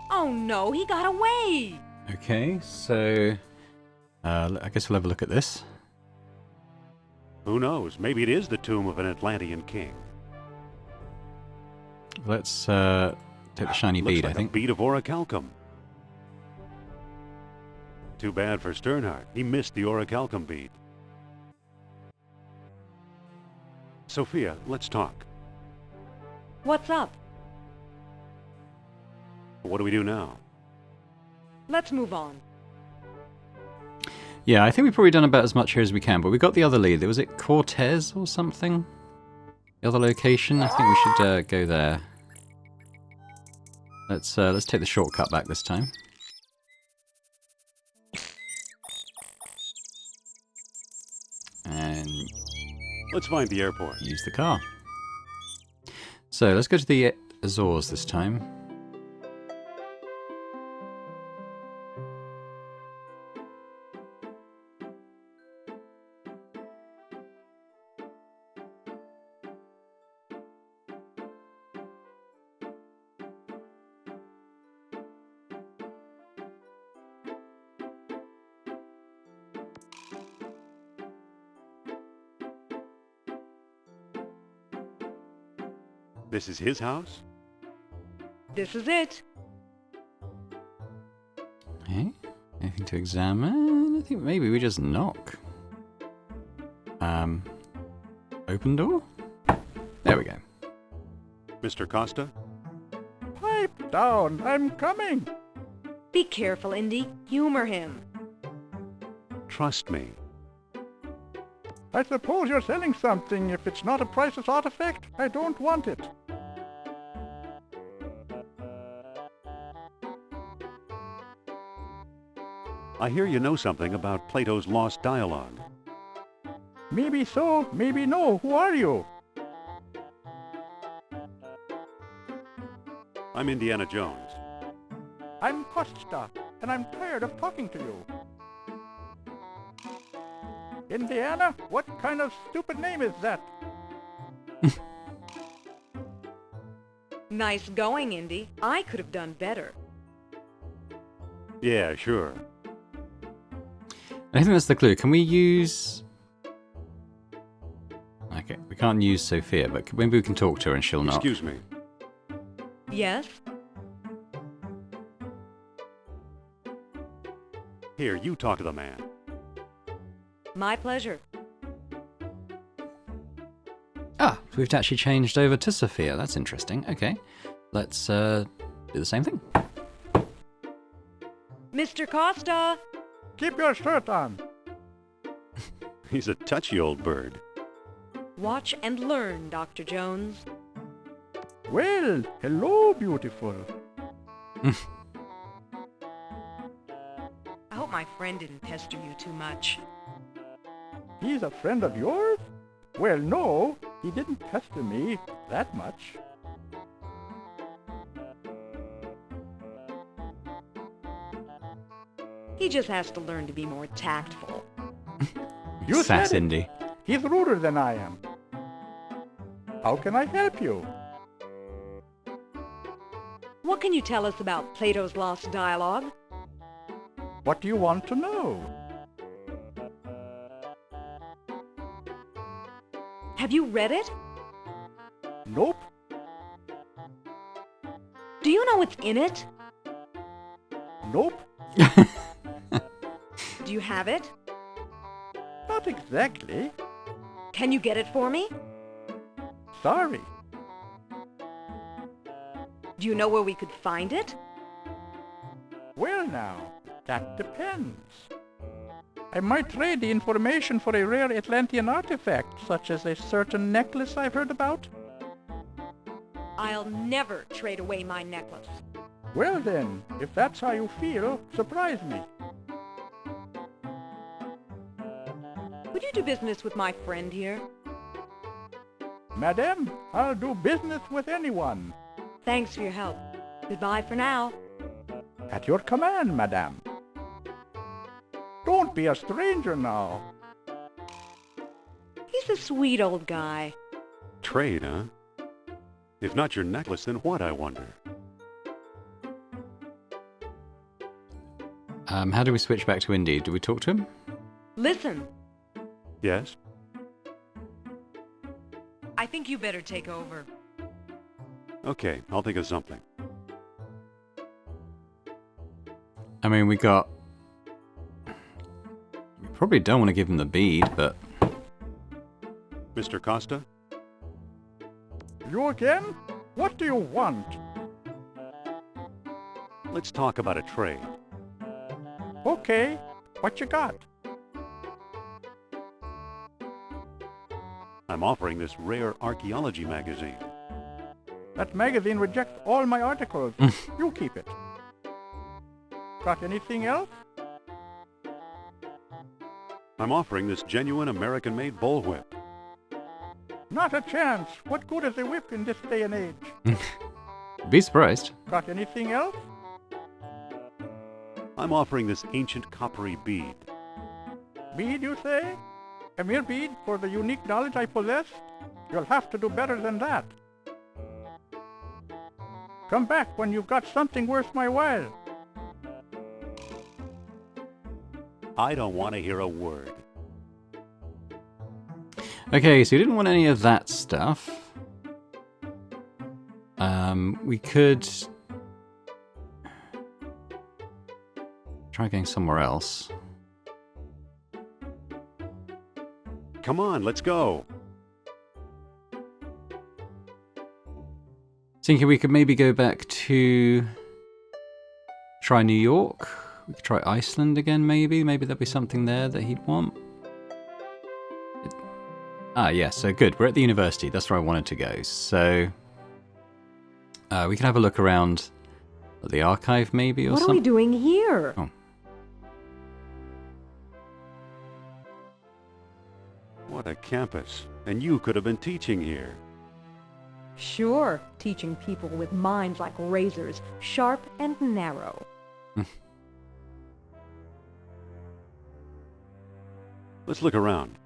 Oh no, he got away! Okay, so I guess we'll have a look at this. Who knows? Maybe it is the tomb of an Atlantean king. Let's take the shiny Looks bead, like I think. a bead of orichalcum. Too bad for Sternhardt. He missed the orichalcum bead. Sophia, let's talk. What's up? What do we do now? Let's move on. Yeah, I think we've probably done about as much here as we can, but we got the other lead. Was it Cortez or something? The other location? I think we should go there. Let's take the shortcut back this time. And Let's find the airport. use the car. So let's go to the Azores this time. This is his house? This is it. Okay. Anything to examine? I think maybe we just knock. Open door? There we go. Mr. Costa? Pipe down, I'm coming. Be careful, Indy. Humor him. Trust me. I suppose you're selling something. If it's not a priceless artifact, I don't want it. I hear you know something about Plato's lost dialogue. Maybe so, maybe no. Who are you? I'm Indiana Jones. I'm Costa, and I'm tired of talking to you. Indiana? What kind of stupid name is that? Nice going, Indy. I could have done better. Yeah, sure. I think that's the clue. Can we use... Okay, we can't use Sophia, but maybe we can talk to her and she'll knock. Excuse me. Yes? Here, you talk to the man. My pleasure. Ah, we've actually changed over to Sophia. That's interesting. Okay, let's do the same thing. Mr. Costa! Keep your shirt on. He's a touchy old bird. Watch and learn, Dr. Jones. Well, hello, beautiful. I hope my friend didn't pester you too much. He's a friend of yours? Well, no, he didn't pester me that much. He just has to learn to be more tactful. You Sass said it. Indy. He's ruder than I am. How can I help you? What can you tell us about Plato's lost dialogue? What do you want to know? Have you read it? Nope. Do you know what's in it? Nope. Do you have it? Not exactly. Can you get it for me? Sorry. Do you know where we could find it? Well now, that depends. I might trade the information for a rare Atlantean artifact, such as a certain necklace I've heard about. I'll never trade away my necklace. Well then, if that's how you feel, surprise me. Would you do business with my friend here? Madame, I'll do business with anyone. Thanks for your help. Goodbye for now. At your command, madame. Don't be a stranger now. He's a sweet old guy. Trade, huh? If not your necklace, then what, I wonder? How do we switch back to Indy? Do we talk to him? Listen, Yes? I think you better take over. Okay, I'll think of something. I mean, we probably don't want to give him the bead, but... Mr. Costa? You again? What do you want? Let's talk about a trade. Okay, what you got? I'm offering this rare archaeology magazine. That magazine rejects all my articles. You keep it. Got anything else? I'm offering this genuine American-made bullwhip. Not a chance. What good is a whip in this day and age? Be surprised. Got anything else? I'm offering this ancient coppery bead. Bead, you say? A mere bead for the unique knowledge I possess? You'll have to do better than that. Come back when you've got something worth my while. I don't want to hear a word. Okay, so you didn't want any of that stuff. We could try going somewhere else. Come on, let's go. Thinking we could maybe go back to try New York. We could try Iceland again, maybe. Maybe there'll be something there that he'd want. Yeah, so good. We're at the university. That's where I wanted to go. So we can have a look around at the archive, maybe, or What something. are we doing here? Oh. What a campus. And you could have been teaching here. Sure, teaching people with minds like razors, sharp and narrow. Let's look around.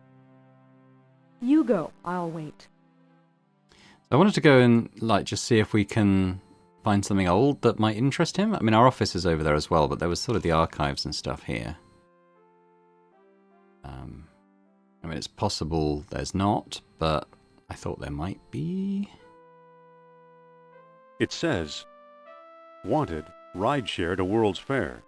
You go, I'll wait. I wanted to go and just see if we can find something old that might interest him. I mean, our office is over there as well, but there was sort of the archives and stuff here. I mean, it's possible there's not, but I thought there might be. It says, wanted, rideshare to World's Fair.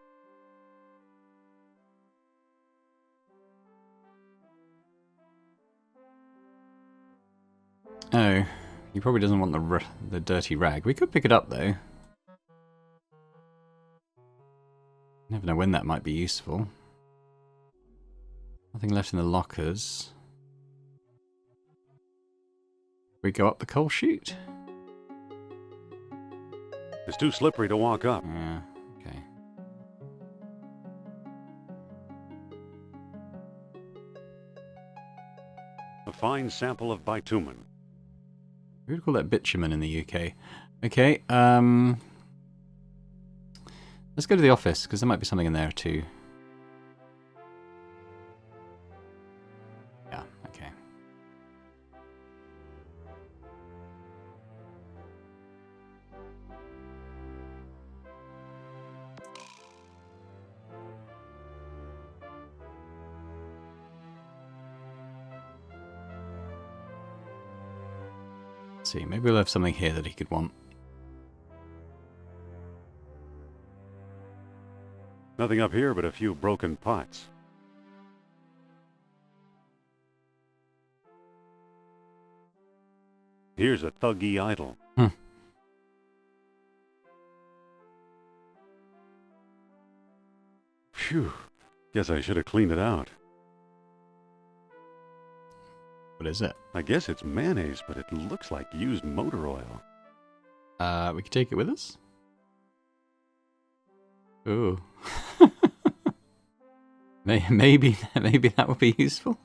Oh, he probably doesn't want the dirty rag. We could pick it up, though. Never know when that might be useful. Nothing left in the lockers. We go up the coal chute? It's too slippery to walk up. Yeah, okay. A fine sample of bitumen. We would call that bitumen in the UK. Okay, let's go to the office, because there might be something in there too. Yeah, okay. Let's see, maybe we'll have something here that he could want. Nothing up here but a few broken pots. Here's a thuggy idol. Phew. Guess I should have cleaned it out. What is it? I guess it's mayonnaise, but it looks like used motor oil. We could take it with us? Ooh. maybe that would be useful.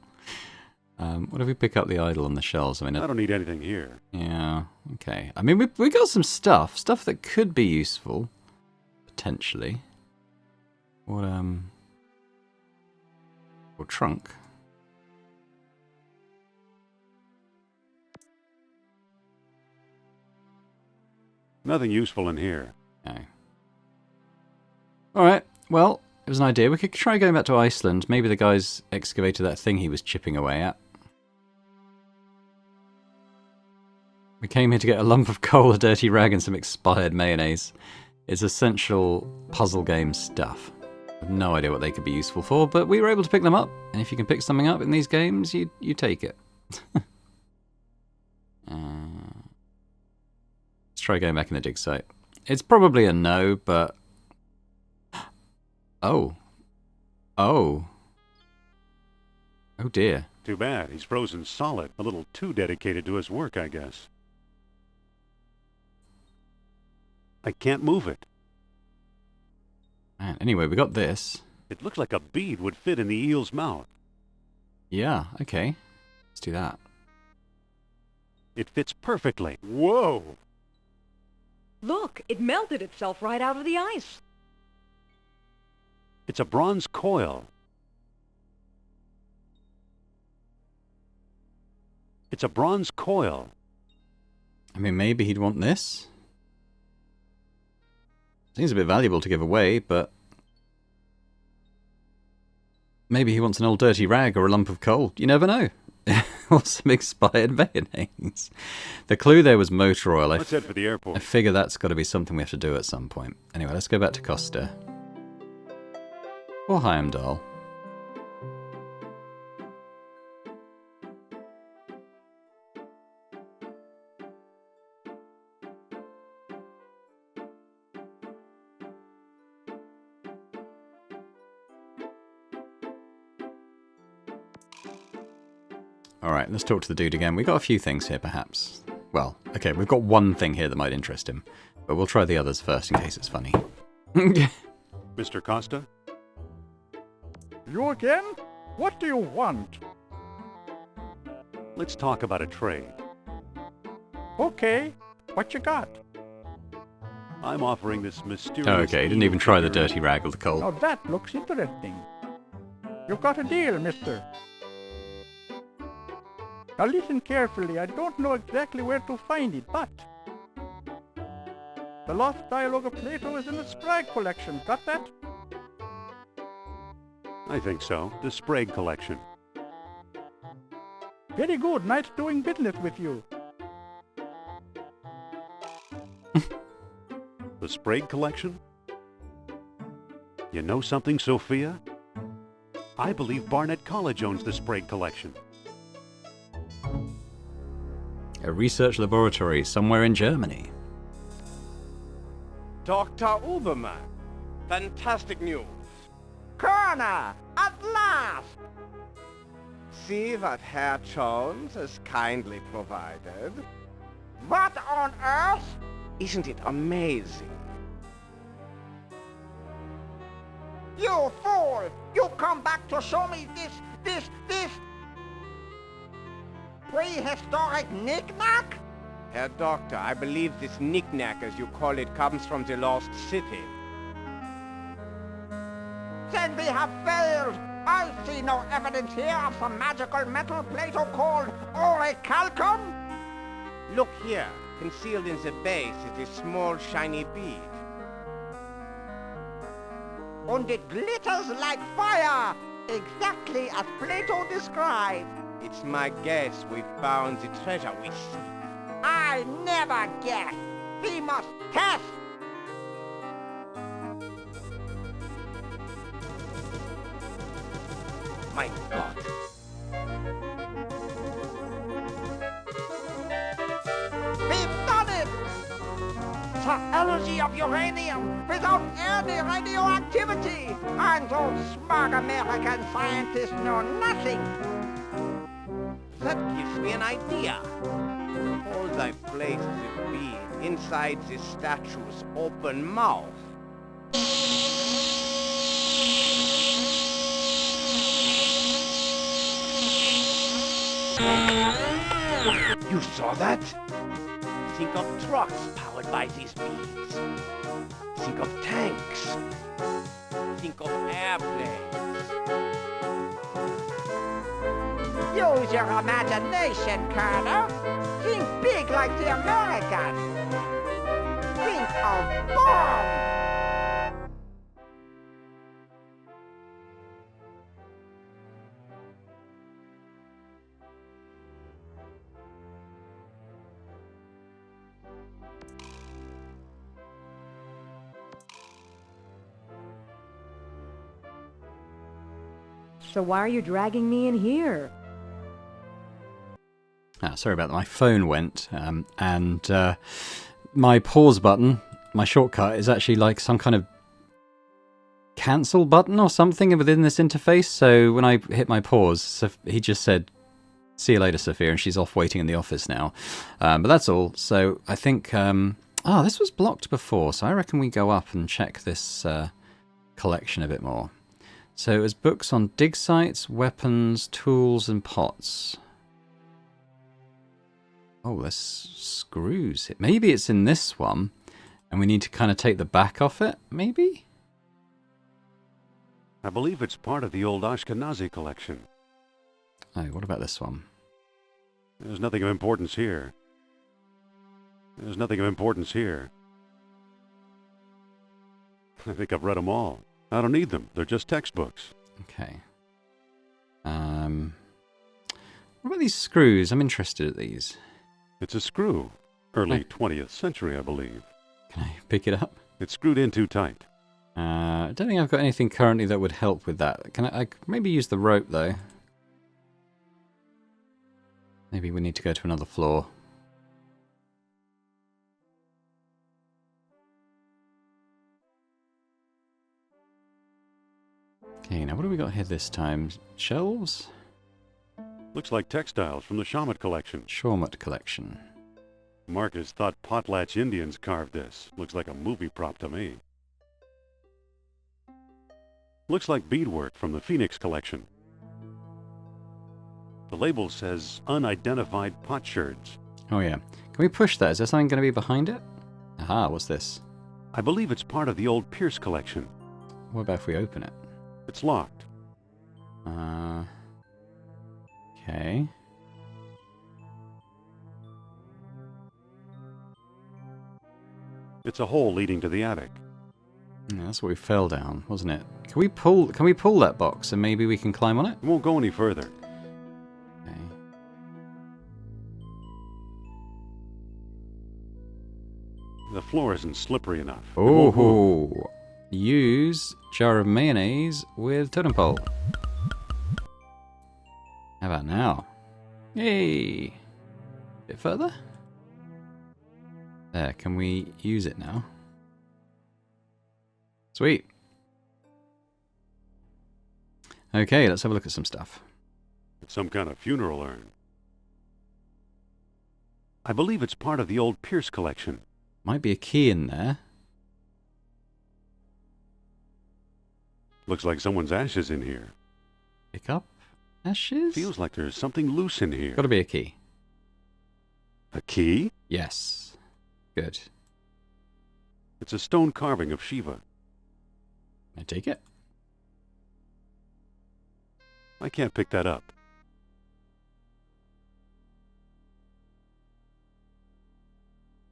What if we pick up the idol on the shelves? I mean, I don't need anything here. Yeah, okay. I mean, we got some stuff that could be useful, potentially. What or trunk. Nothing useful in here. No. Alright, well, it was an idea. We could try going back to Iceland. Maybe the guys excavated that thing he was chipping away at. We came here to get a lump of coal, a dirty rag, and some expired mayonnaise. It's essential puzzle game stuff. I have no idea what they could be useful for, but we were able to pick them up. And if you can pick something up in these games, you take it. Let's try going back in the dig site. It's probably a no, but... Oh. Oh. Oh dear. Too bad. He's frozen solid. A little too dedicated to his work, I guess. I can't move it. Man, anyway, we got this. It looks like a bead would fit in the eel's mouth. Yeah, okay. Let's do that. It fits perfectly. Whoa! Look, it melted itself right out of the ice. It's a bronze coil. It's a bronze coil. I mean, maybe he'd want this. Seems a bit valuable to give away, but... maybe he wants an old dirty rag or a lump of coal. You never know. Awesome expired mayonnaise. The clue there was motor oil. Let's head for the I airport. figure that's got to be something we have to do at some point. Anyway, let's go back to Costa. Or Heimdall. Alright, let's talk to the dude again. We've got a few things here, perhaps. Well, okay, we've got one thing here that might interest him. But we'll try the others first in case it's funny. Mr. Costa? You again? What do you want? Let's talk about a trade. Okay, what you got? I'm offering this mysterious... Oh, okay, he didn't even try the dirty rag or the coal. Now that looks interesting. You've got a deal, mister. Now listen carefully. I don't know exactly where to find it, but the Lost Dialogue of Plato is in the Sprague collection. Got that? I think so. The Sprague collection. Very good. Nice doing business with you. The Sprague collection? You know something, Sophia? I believe Barnett College owns the Sprague collection. A research laboratory somewhere in Germany. Dr. Uberman, fantastic news. Colonel, at last! See what Herr Jones has kindly provided. What on earth? Isn't it amazing? You fool! You come back to show me this prehistoric knick-knack? Herr Doctor, I believe this knick-knack, as you call it, comes from the lost city. Then we have failed. I see no evidence here of some magical metal Plato called orichalcum. Look here. Concealed in the base is a small shiny bead. And it glitters like fire, exactly as Plato described. It's my guess we found the treasure we seek. I never guess. We must test. My God. We've done it! The energy of uranium without any radioactivity. And those smug American scientists know nothing. That gives me an idea. Hold I place the bead inside the statue's open mouth. You saw that? Think of trucks powered by these beads. Think of tanks. Think of airplanes. Use your imagination, Colonel. Think big like the Americans. Think of bombs. So why are you dragging me in here? Sorry about that. My phone went, and my pause button, my shortcut, is actually like some kind of cancel button or something within this interface. So when I hit my pause, he just said, "See you later, Sophia," and she's off waiting in the office now. But that's all. So I think, this was blocked before, so I reckon we go up and check this collection a bit more. So it was books on dig sites, weapons, tools, and pots. Oh, there's screws. Maybe it's in this one, and we need to kind of take the back off it, maybe? I believe it's part of the old Ashkenazi collection. Oh, what about this one? There's nothing of importance here. There's nothing of importance here. I think I've read them all. I don't need them. They're just textbooks. Okay. What about these screws? I'm interested at these. It's a screw. Early Hey. 20th century, I believe. Can I pick it up? It's screwed in too tight. I don't think I've got anything currently that would help with that. Can I could maybe use the rope, though. Maybe we need to go to another floor. Okay, now what do we got here this time? Shelves? Looks like textiles from the Shamat collection. Shawmut collection. Marcus thought potlatch Indians carved this. Looks like a movie prop to me. Looks like beadwork from the Phoenix collection. The label says unidentified potsherds. Oh yeah. Can we push that? Is there something going to be behind it? Aha, what's this? I believe it's part of the old Pierce collection. What about if we open it? It's locked. Okay. It's a hole leading to the attic. Yeah, that's what we fell down, wasn't it? Can we pull that box and maybe we can climb on it? It won't go any further. Okay. The floor isn't slippery enough. Oh, use jar of mayonnaise with totem pole. How about now? Yay! Bit further? There, can we use it now? Sweet. Okay, let's have a look at some stuff. It's some kind of funeral urn. I believe it's part of the old Pierce collection. Might be a key in there. Looks like someone's ashes in here. Pick up ashes? Feels like there's something loose in here. Gotta be a key. A key? Yes. Good. It's a stone carving of Shiva. I take it. I can't pick that up.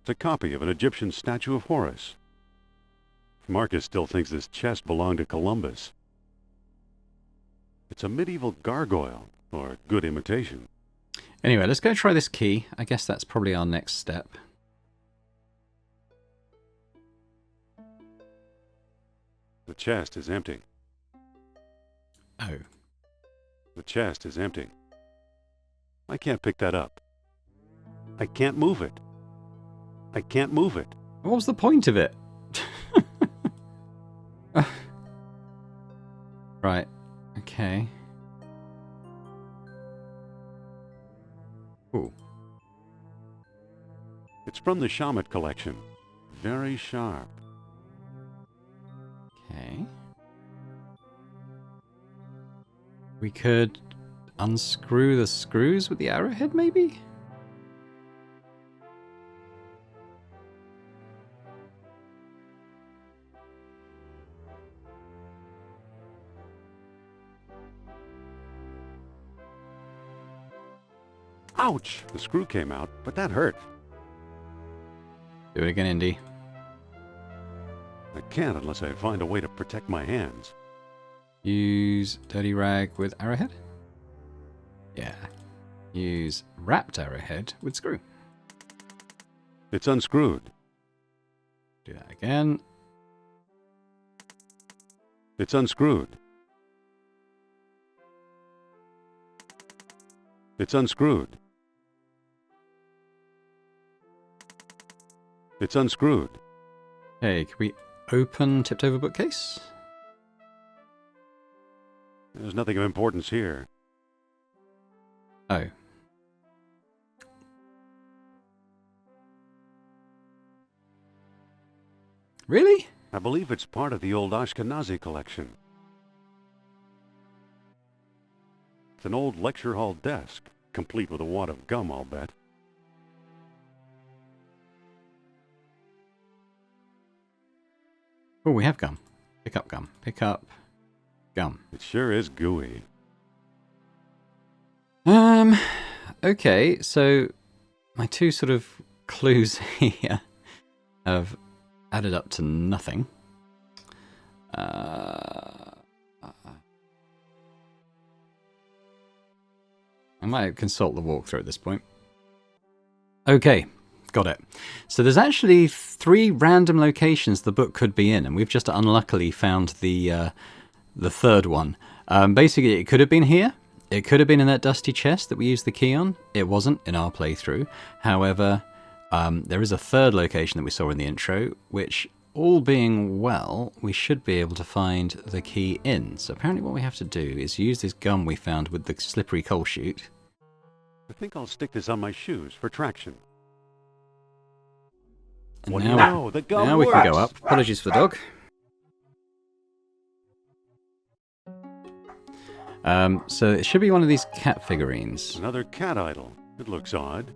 It's a copy of an Egyptian statue of Horus. Marcus still thinks this chest belonged to Columbus. It's a medieval gargoyle, or good imitation. Anyway, let's go try this key. I guess that's probably our next step. The chest is empty. Oh. The chest is empty. I can't pick that up. I can't move it. I can't move it. What was the point of it? Right. Okay. Ooh. It's from the Shamat collection. Very sharp. Okay. We could unscrew the screws with the arrowhead, maybe? Ouch! The screw came out, but that hurt. Do it again, Indy. I can't unless I find a way to protect my hands. Use dirty rag with arrowhead? Yeah. Use wrapped arrowhead with screw. It's unscrewed. Do that again. It's unscrewed. It's unscrewed. It's unscrewed. Hey, can we open tipped over bookcase? There's nothing of importance here. Oh. Really? I believe it's part of the old Ashkenazi collection. It's an old lecture hall desk, complete with a wad of gum, I'll bet. Oh, we have gum. Pick up gum. Pick up gum. It sure is gooey. Okay, so my two sort of clues here have added up to nothing. I'm might consult the walkthrough at this point. Okay, got it. So there's actually 3 random locations the book could be in, and we've just unluckily found the third one. Basically, it could have been here. It could have been in that dusty chest that we used the key on. It wasn't in our playthrough. However, there is a third location that we saw in the intro, which, all being well, we should be able to find the key in. So apparently what we have to do is use this gum we found with the slippery coal chute. I think I'll stick this on my shoes for traction. And What now, do you know? The gum now we can go works. up. Apologies for the dog. So it should be one of these cat figurines. Another cat idol. It looks odd.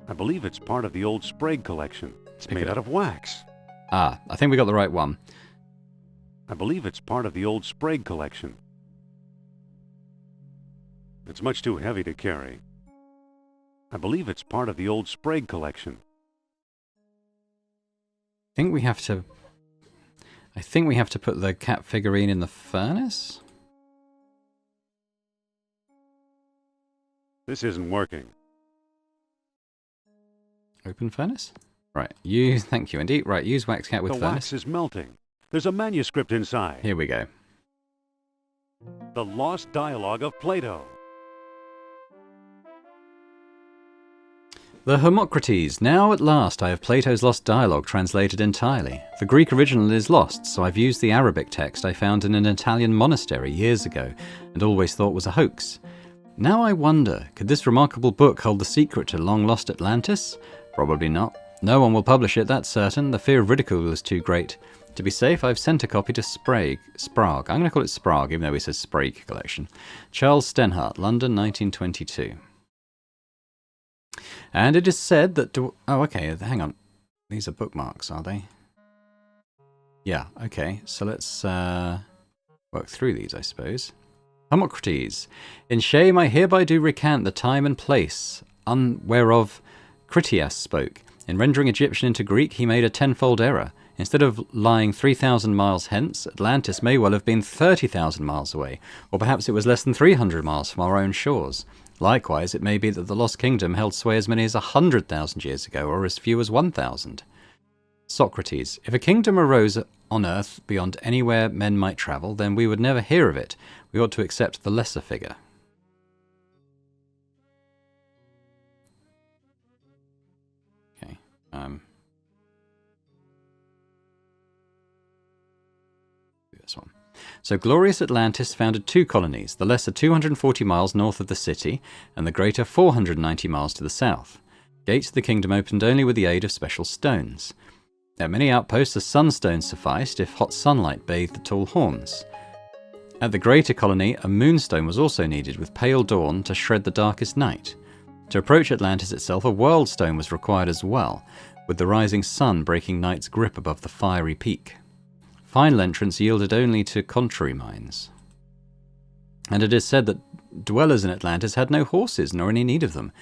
I believe it's part of the old Sprague collection. It's made out of wax. Ah, I think we got the right one. I believe it's part of the old Sprague collection. It's much too heavy to carry. I believe it's part of the old Sprague collection. I think we have to put the cat figurine in the furnace? This isn't working. Open furnace? Right, thank you, Indy. Right, use wax cat with The furnace. wax is melting. There's a manuscript inside. Here we go. The Lost Dialogue of Plato. The Hermocrates. Now at last I have Plato's Lost Dialogue translated entirely. The Greek original is lost, so I've used the Arabic text I found in an Italian monastery years ago, and always thought was a hoax. Now I wonder, could this remarkable book hold the secret to long-lost Atlantis? Probably not. No one will publish it, that's certain. The fear of ridicule is too great. To be safe, I've sent a copy to Sprague. I'm going to call it Sprague, even though it says Sprague Collection. Charles Stenhart, London, 1922. And it is said that... oh, okay, hang on. These are bookmarks, are they? Yeah, okay. So let's work through these, I suppose. Hermocrates. In shame I hereby do recant the time and place whereof Critias spoke. In rendering Egyptian into Greek, he made a tenfold error. Instead of lying 3,000 miles hence, Atlantis may well have been 30,000 miles away, or perhaps it was less than 300 miles from our own shores. Likewise, it may be that the Lost Kingdom held sway as many as 100,000 years ago, or as few as 1,000. Socrates. If a kingdom arose on earth beyond anywhere men might travel, then we would never hear of it. We ought to accept the lesser figure. Okay. This one. So glorious Atlantis founded 2 colonies, the lesser 240 miles north of the city, and the greater 490 miles to the south. Gates of the kingdom opened only with the aid of special stones. At many outposts a sunstone sufficed if hot sunlight bathed the tall horns. At the greater colony a moonstone was also needed with pale dawn to shred the darkest night. To approach Atlantis itself a world stone was required as well, with the rising sun breaking night's grip above the fiery peak. Final entrance yielded only to contrary mines. And it is said that dwellers in Atlantis had no horses nor any need of them.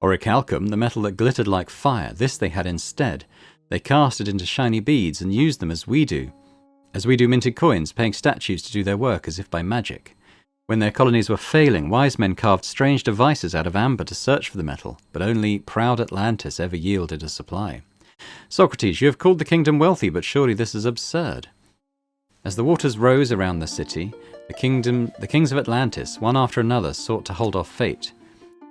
Orichalcum, the metal that glittered like fire, this they had instead. They cast it into shiny beads and used them as we do minted coins, paying statues to do their work as if by magic. When their colonies were failing, wise men carved strange devices out of amber to search for the metal, but only proud Atlantis ever yielded a supply. Socrates, you have called the kingdom wealthy, but surely this is absurd. As the waters rose around the city, the kings of Atlantis, one after another, sought to hold off fate.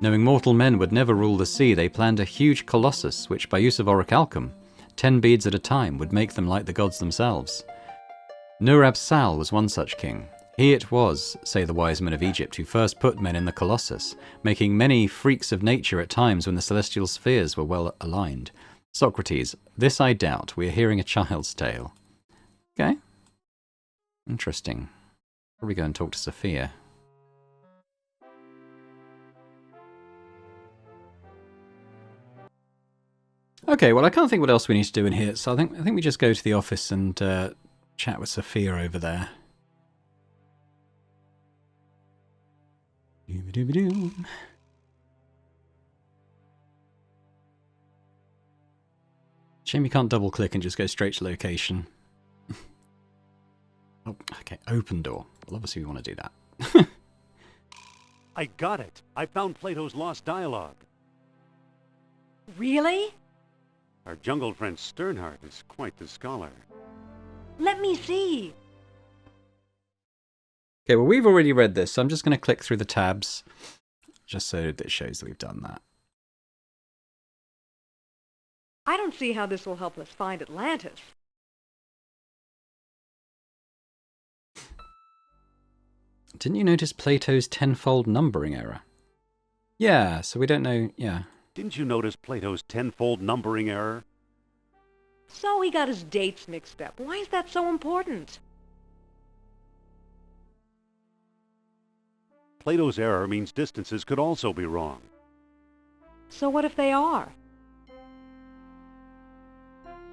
Knowing mortal men would never rule the sea, they planned a huge colossus, which by use of orichalcum, 10 beads at a time, would make them like the gods themselves. Nur-ab-Sal was one such king. He it was, say the wise men of Egypt, who first put men in the colossus, making many freaks of nature at times when the celestial spheres were well aligned. Socrates, this I doubt. We are hearing a child's tale. Okay. Interesting. Probably go and talk to Sophia. Okay, well I can't think what else we need to do in here, so I think we just go to the office and chat with Sophia over there. Shame you can't double click and just go straight to location. Oh, okay, open door. Well, obviously we want to do that. I got it. I found Plato's lost dialogue. Really? Our jungle friend Sternhardt is quite the scholar. Let me see. Okay, well, we've already read this, so I'm just going to click through the tabs, just so that it shows that we've done that. I don't see how this will help us find Atlantis. Didn't you notice Plato's tenfold numbering error? Yeah, so we don't know, yeah. Didn't you notice Plato's tenfold numbering error? So he got his dates mixed up. Why is that so important? Plato's error means distances could also be wrong. So what if they are?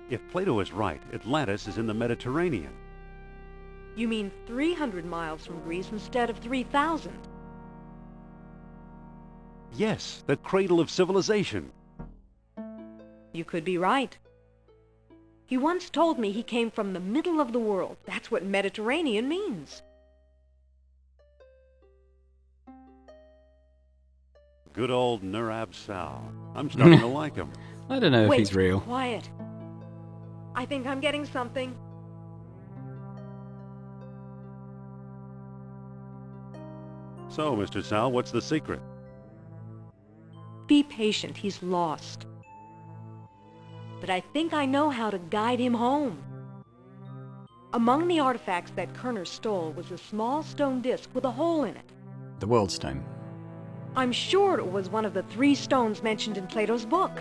If Plato is right, Atlantis is in the Mediterranean. You mean 300 miles from Greece instead of 3,000? Yes, the cradle of civilization. You could be right. He once told me he came from the middle of the world. That's what Mediterranean means. Good old Nurab Sal. I'm starting to like him. I don't know if Wait, he's real. Quiet. I think I'm getting something. So, Mr. Sal, what's the secret? Be patient, he's lost. But I think I know how to guide him home. Among the artifacts that Kerner stole was a small stone disc with a hole in it. The World Stone. I'm sure it was one of the 3 stones mentioned in Plato's book.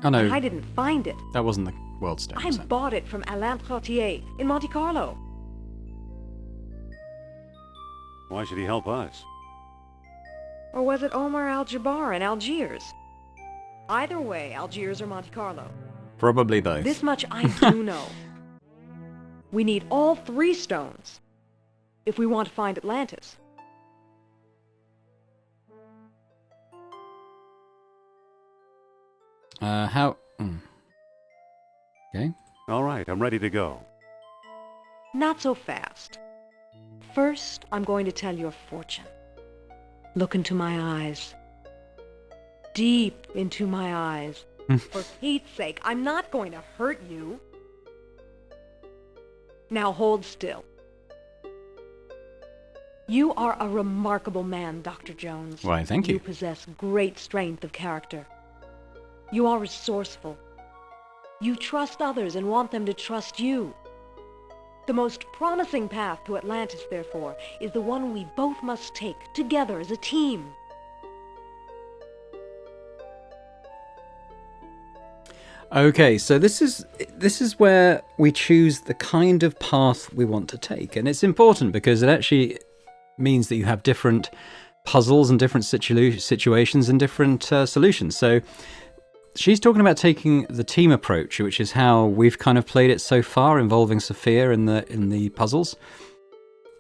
Oh no, But I didn't find it. that wasn't the World Stone. I bought it from Alain Trottier in Monte Carlo. Why should he help us? Or was it Omar Al-Jabbar in Algiers? Either way, Algiers or Monte Carlo. Probably both. This much I do know. We need all 3 stones if we want to find Atlantis. Okay. All right, I'm ready to go. Not so fast. First, I'm going to tell your fortune. Look into my eyes. Deep into my eyes. For Pete's sake, I'm not going to hurt you. Now hold still. You are a remarkable man, Dr. Jones. Why, thank you. You possess great strength of character. You are resourceful. You trust others and want them to trust you. The most promising path to Atlantis, therefore, is the one we both must take together as a team. Okay, so this is where we choose the kind of path we want to take, and it's important because it actually means that you have different puzzles and different situations and different solutions. So she's talking about taking the team approach, which is how we've kind of played it so far, involving Sophia in the puzzles.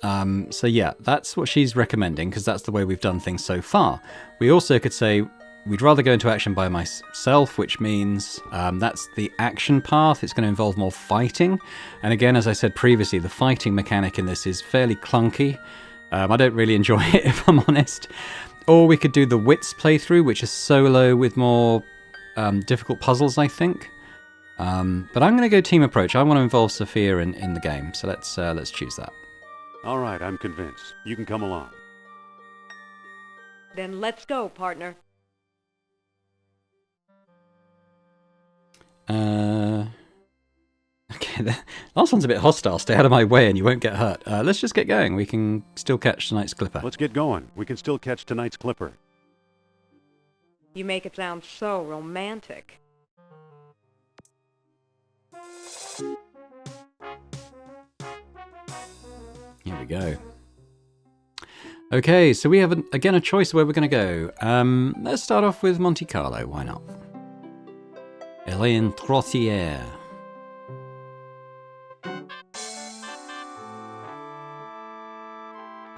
So yeah, that's what she's recommending because that's the way we've done things so far. We also could say we'd rather go into action by myself, which means that's the action path. It's going to involve more fighting. And again, as I said previously, the fighting mechanic in this is fairly clunky. I don't really enjoy it, if I'm honest. Or we could do the Wits playthrough, which is solo with more difficult puzzles, I think. But I'm going to go team approach. I want to involve Sophia in the game, so let's choose that. All right, I'm convinced. You can come along. Then let's go, partner. Okay, the last one's a bit hostile. Stay out of my way and you won't get hurt. Let's just get going. We can still catch tonight's clipper. Let's get going. We can still catch tonight's clipper. You make it sound so romantic. Here we go. Okay, so we have, again, a choice where we're going to go. Let's start off with Monte Carlo. Why not? Alain Trottier.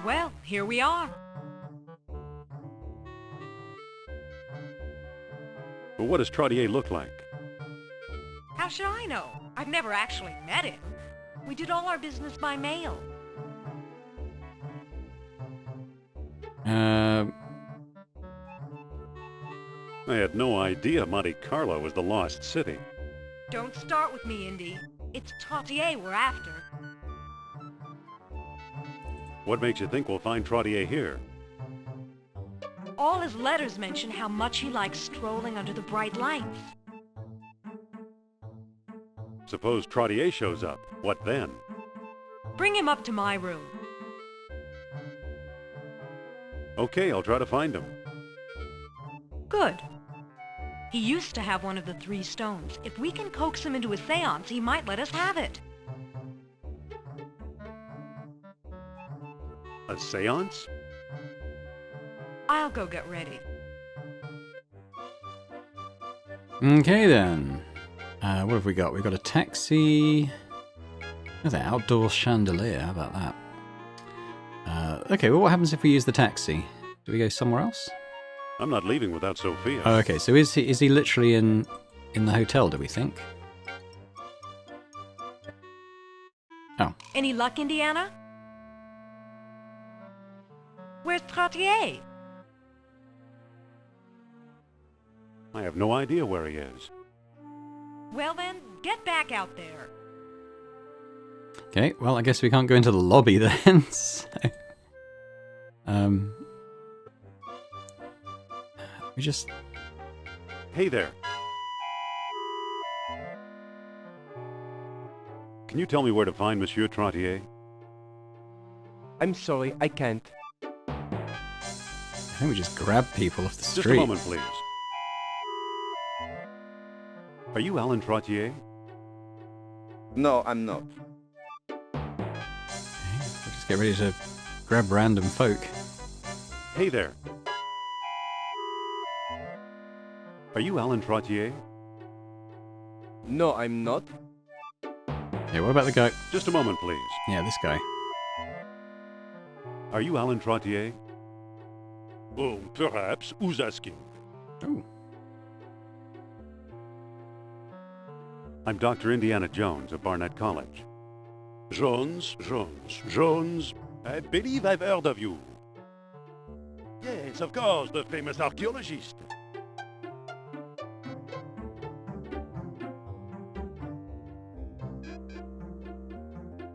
Well, here we are. But what does Trottier look like? How should I know? I've never actually met him. We did all our business by mail. I had no idea Monte Carlo was the lost city. Don't start with me, Indy. It's Trottier we're after. What makes you think we'll find Trottier here? All his letters mention how much he likes strolling under the bright lights. Suppose Trottier shows up. What then? Bring him up to my room. Okay, I'll try to find him. Good. He used to have one of the 3 stones. If we can coax him into a seance, he might let us have it. A seance? I'll go get ready. Okay then. What have we got? We've got a taxi. There's an outdoor chandelier. How about that? Okay, well, what happens if we use the taxi? Do we go somewhere else? I'm not leaving without Sophia. Oh, okay. So is he literally in the hotel? Do we think? Oh. Any luck, Indiana? Where's Trottier? I have no idea where he is. Well then, get back out there. Okay. Well, I guess we can't go into the lobby then. So, we just. Hey there. Can you tell me where to find Monsieur Trottier? I'm sorry, I can't. I think we just grab people off the street. Just a moment, please. Are you Alan Trottier? No, I'm not. We'll just get ready to grab random folk. Hey there. Are you Alan Trottier? No, I'm not. Hey, what about the guy? Just a moment, please. Yeah, this guy. Are you Alan Trottier? Oh, perhaps. Who's asking? Oh. I'm Dr. Indiana Jones of Barnett College. Jones. I believe I've heard of you. Yes, of course, the famous archeologist.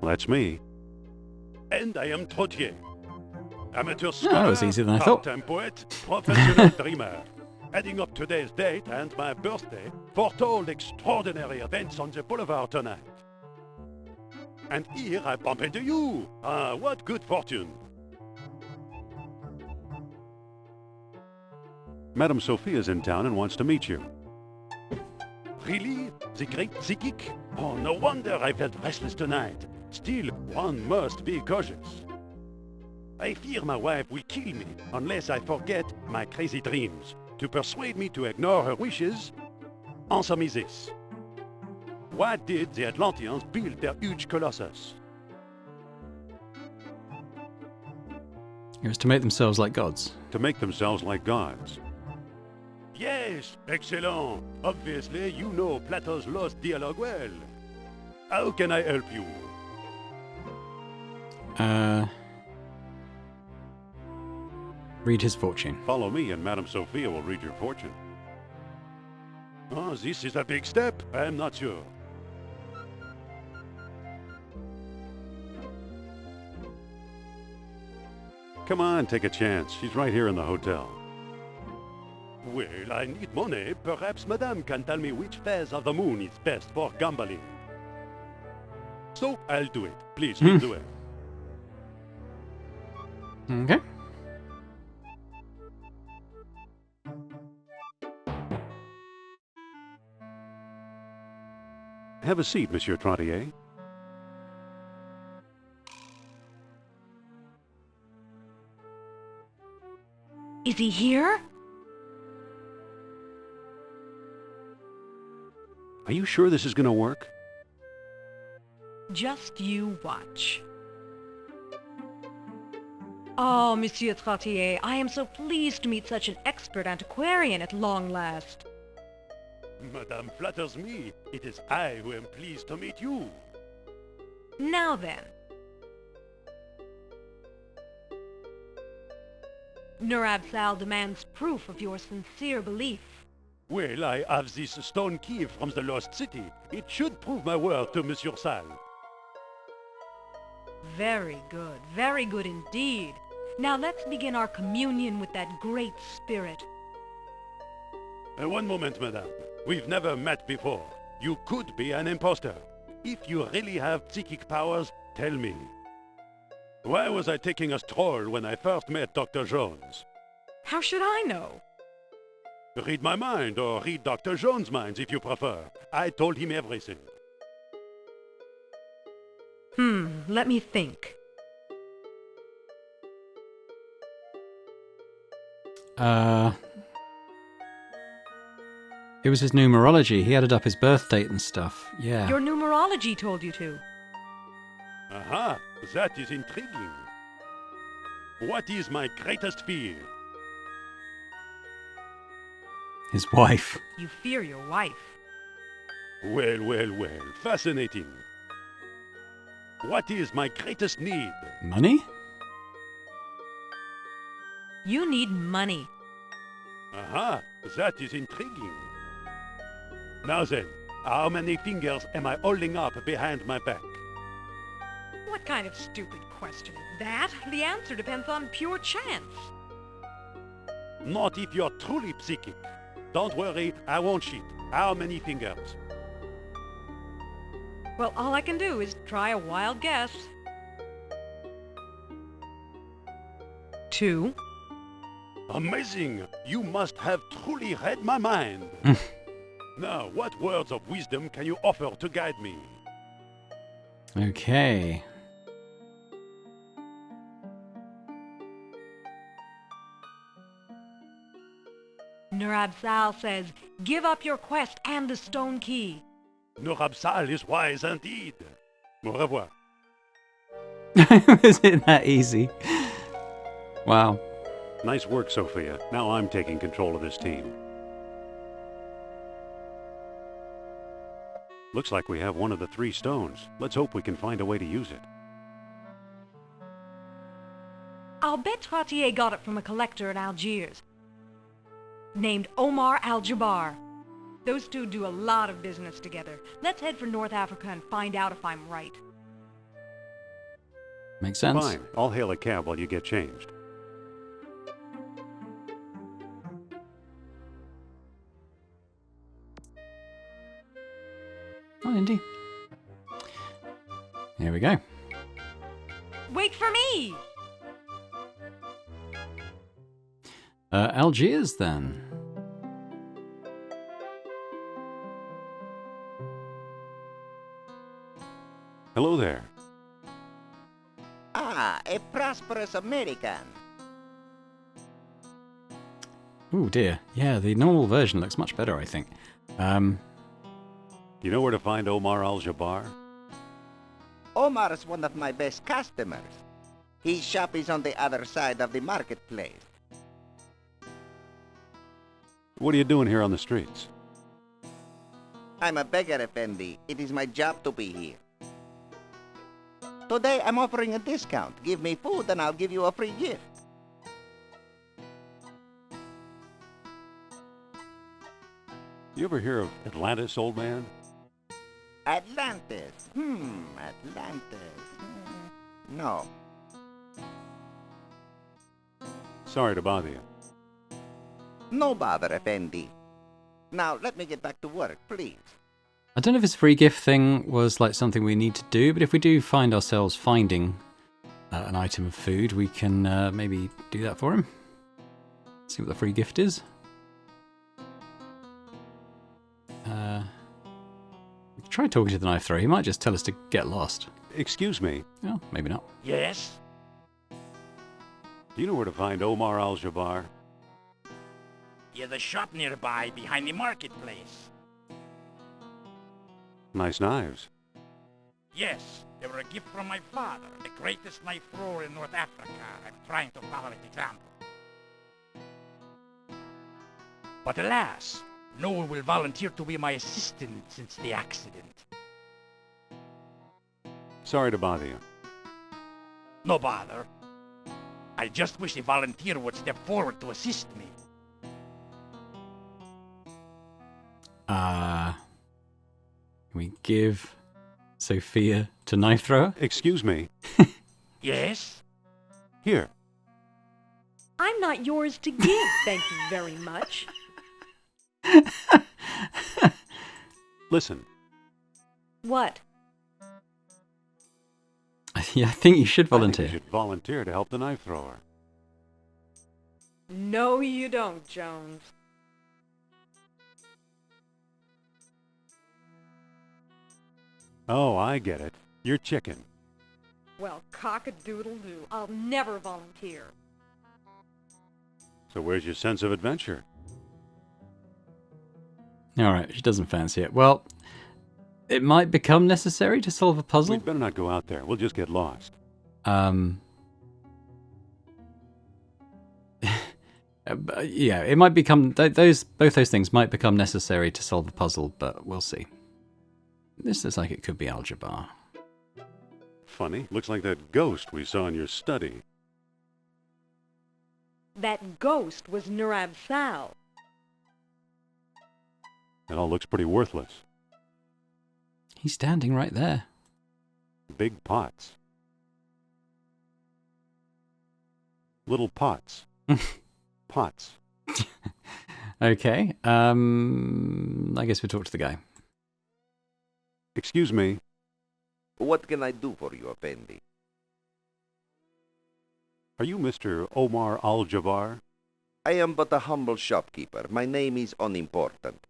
That's me. And I am Trottier. Amateur scholar, that was easier than I thought. part-time poet, professional dreamer. Adding up today's date and my birthday, foretold extraordinary events on the boulevard tonight. And here I bump into you. Ah, what good fortune. Madame Sophia's in town and wants to meet you. Really? The great psychic? Oh, no wonder I felt restless tonight. Still, one must be cautious. I fear my wife will kill me unless I forget my crazy dreams. To persuade me to ignore her wishes, answer me this. Why did the Atlanteans build their huge colossus? It was to make themselves like gods. To make themselves like gods. Yes, excellent. Obviously, you know Plato's Lost Dialogue well. How can I help you? Read his fortune. Follow me and Madame Sophia will read your fortune. Oh, this is a big step. I'm not sure. Come on, take a chance. She's right here in the hotel. Well, I need money. Perhaps Madame can tell me which phase of the moon is best for gambling. So, I'll do it. Please, lead the way. Okay. Have a seat, Monsieur Trottier. Is he here? Are you sure this is going to work? Just you watch. Oh, Monsieur Trottier, I am so pleased to meet such an expert antiquarian at long last. Madame flatters me. It is I who am pleased to meet you. Now then. Nurab-Sal demands proof of your sincere belief. Well, I have this stone key from the lost city. It should prove my word to Monsieur Sal. Very good indeed. Now let's begin our communion with that great spirit. One moment, madame. We've never met before. You could be an impostor. If you really have psychic powers, tell me. Why was I taking a stroll when I first met Dr. Jones? How should I know? Read my mind, or read Dr. Jones' minds if you prefer. I told him everything. Let me think. It was his numerology. He added up his birth date and stuff. Yeah. Your numerology told you to. Aha, that is intriguing. What is my greatest fear? His wife. You fear your wife. Well, fascinating. What is my greatest need? Money? You need money. Aha, that is intriguing. Now then, how many fingers am I holding up behind my back? What kind of stupid question is that? The answer depends on pure chance. Not if you're truly psychic. Don't worry, I won't cheat. How many fingers? Well, all I can do is try a wild guess. 2. Amazing! You must have truly read my mind. Now, what words of wisdom can you offer to guide me? Okay. Nurab-Sal says, give up your quest and the stone key. Nurab-Sal is wise indeed. Au revoir. Is it that easy? Wow. Nice work, Sophia. Now I'm taking control of this team. Looks like we have one of the 3 stones. Let's hope we can find a way to use it. I'll bet Trottier got it from a collector in Algiers named Omar Al-Jabbar. Those two do a lot of business together. Let's head for North Africa and find out if I'm right. Makes sense. Fine. I'll hail a cab while you get changed. Oh, Indy. Here we go. Wait for me! Algiers, then. Hello there. Ah, a prosperous American. Oh dear. Yeah, the normal version looks much better, I think. You know where to find Omar Al-Jabbar? Omar is one of my best customers. His shop is on the other side of the marketplace. What are you doing here on the streets? I'm a beggar, Effendi. It is my job to be here. Today, I'm offering a discount. Give me food and I'll give you a free gift. You ever hear of Atlantis, old man? Atlantis. Atlantis. No. Sorry to bother you. No bother, Effendi. Now, let me get back to work, please. I don't know if his free gift thing was like something we need to do, but if we do find ourselves finding an item of food, we can maybe do that for him. See what the free gift is. We can try talking to the knife thrower. He might just tell us to get lost. Excuse me. Oh, maybe not. Yes? Do you know where to find Omar Al-Jabbar? He has a shop nearby behind the marketplace. Nice knives. Yes, they were a gift from my father, the greatest knife thrower in North Africa. I'm trying to follow his example. But alas, no one will volunteer to be my assistant since the accident. Sorry to bother you. No bother. I just wish a volunteer would step forward to assist me. Can we give Sophia to Knife Thrower? Excuse me. Yes? Here. I'm not yours to give, thank you very much. Listen. What? Yeah, I think you should I think volunteer. you should volunteer to help the knife thrower. No, you don't, Jones. Oh, I get it. You're chicken. Well, cock-a-doodle-doo. I'll never volunteer. So where's your sense of adventure? Alright, she doesn't fancy it. Well, it might become necessary to solve a puzzle. We'd better not go out there. We'll just get lost. Yeah, it might become... both those things might become necessary to solve a puzzle, but we'll see. This looks like it could be algebra. Funny. Looks like that ghost we saw in your study. That ghost was Nurab Sal. It all looks pretty worthless. He's standing right there. Big pots. Little pots. Pots. Okay, I guess we talk to the guy. Excuse me. What can I do for you, Effendi? Are you Mr. Omar Al-Jabbar? I am but a humble shopkeeper. My name is unimportant.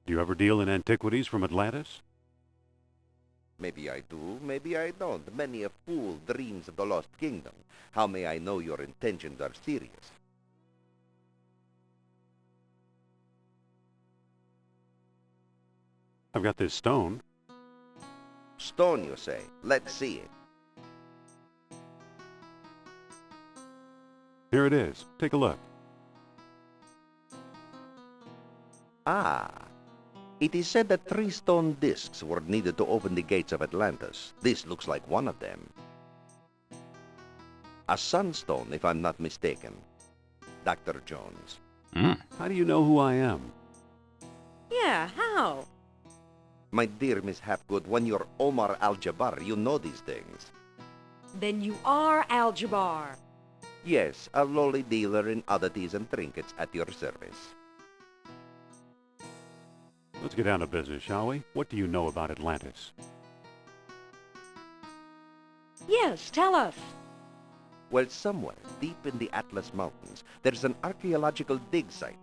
Do you ever deal in antiquities from Atlantis? Maybe I do, maybe I don't. Many a fool dreams of the lost kingdom. How may I know your intentions are serious? I've got this stone. Stone, you say? Let's see it. Here it is. Take a look. Ah. It is said that 3 stone discs were needed to open the gates of Atlantis. This looks like one of them. A sunstone, if I'm not mistaken. Dr. Jones. How do you know who I am? Yeah, how? My dear Miss Hapgood, when you're Omar Al-Jabbar, you know these things. Then you are Al-Jabbar. Yes, a lowly dealer in oddities and trinkets at your service. Let's get down to business, shall we? What do you know about Atlantis? Yes, tell us. Well, somewhere deep in the Atlas Mountains, there's an archaeological dig site.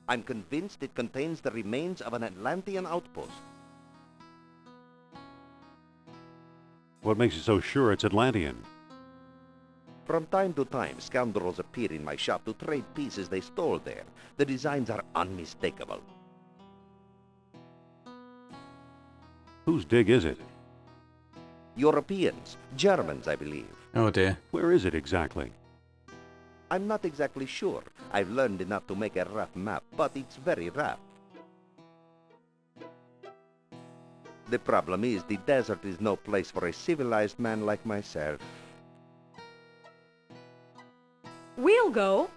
I'm convinced it contains the remains of an Atlantean outpost. What makes you so sure it's Atlantean? From time to time, scoundrels appear in my shop to trade pieces they stole there. The designs are unmistakable. Whose dig is it? Europeans, Germans, I believe. Oh dear. Where is it exactly? I'm not exactly sure. I've learned enough to make a rough map, but it's very rough. The problem is, the desert is no place for a civilized man like myself. We'll go.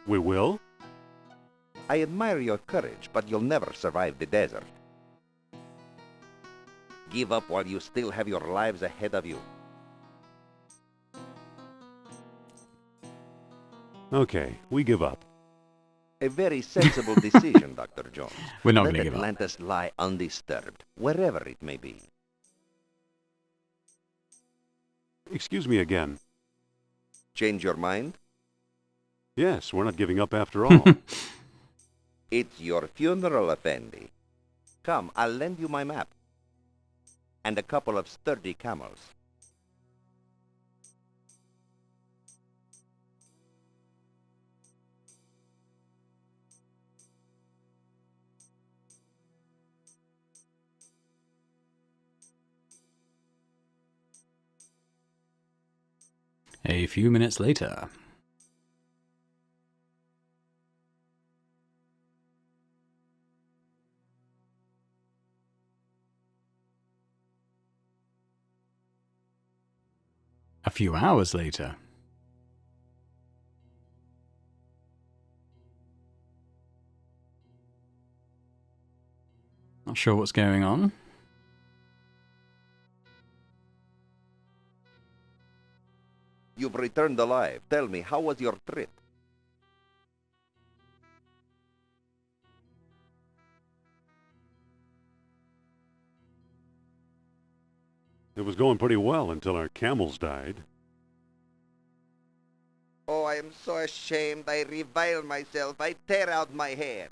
We will? I admire your courage, but you'll never survive the desert. Give up while you still have your lives ahead of you. Okay, we give up. A very sensible decision, Dr. Jones. We're not Let going to give up. Atlantis lie undisturbed, wherever it may be. Excuse me again. Change your mind? Yes, we're not giving up after all. It's your funeral, Effendi. Come, I'll lend you my map. And a couple of sturdy camels. A few minutes later. A few hours later. Not sure what's going on. You've returned alive. Tell me, how was your trip? It was going pretty well until our camels died. Oh, I am so ashamed. I revile myself. I tear out my hair.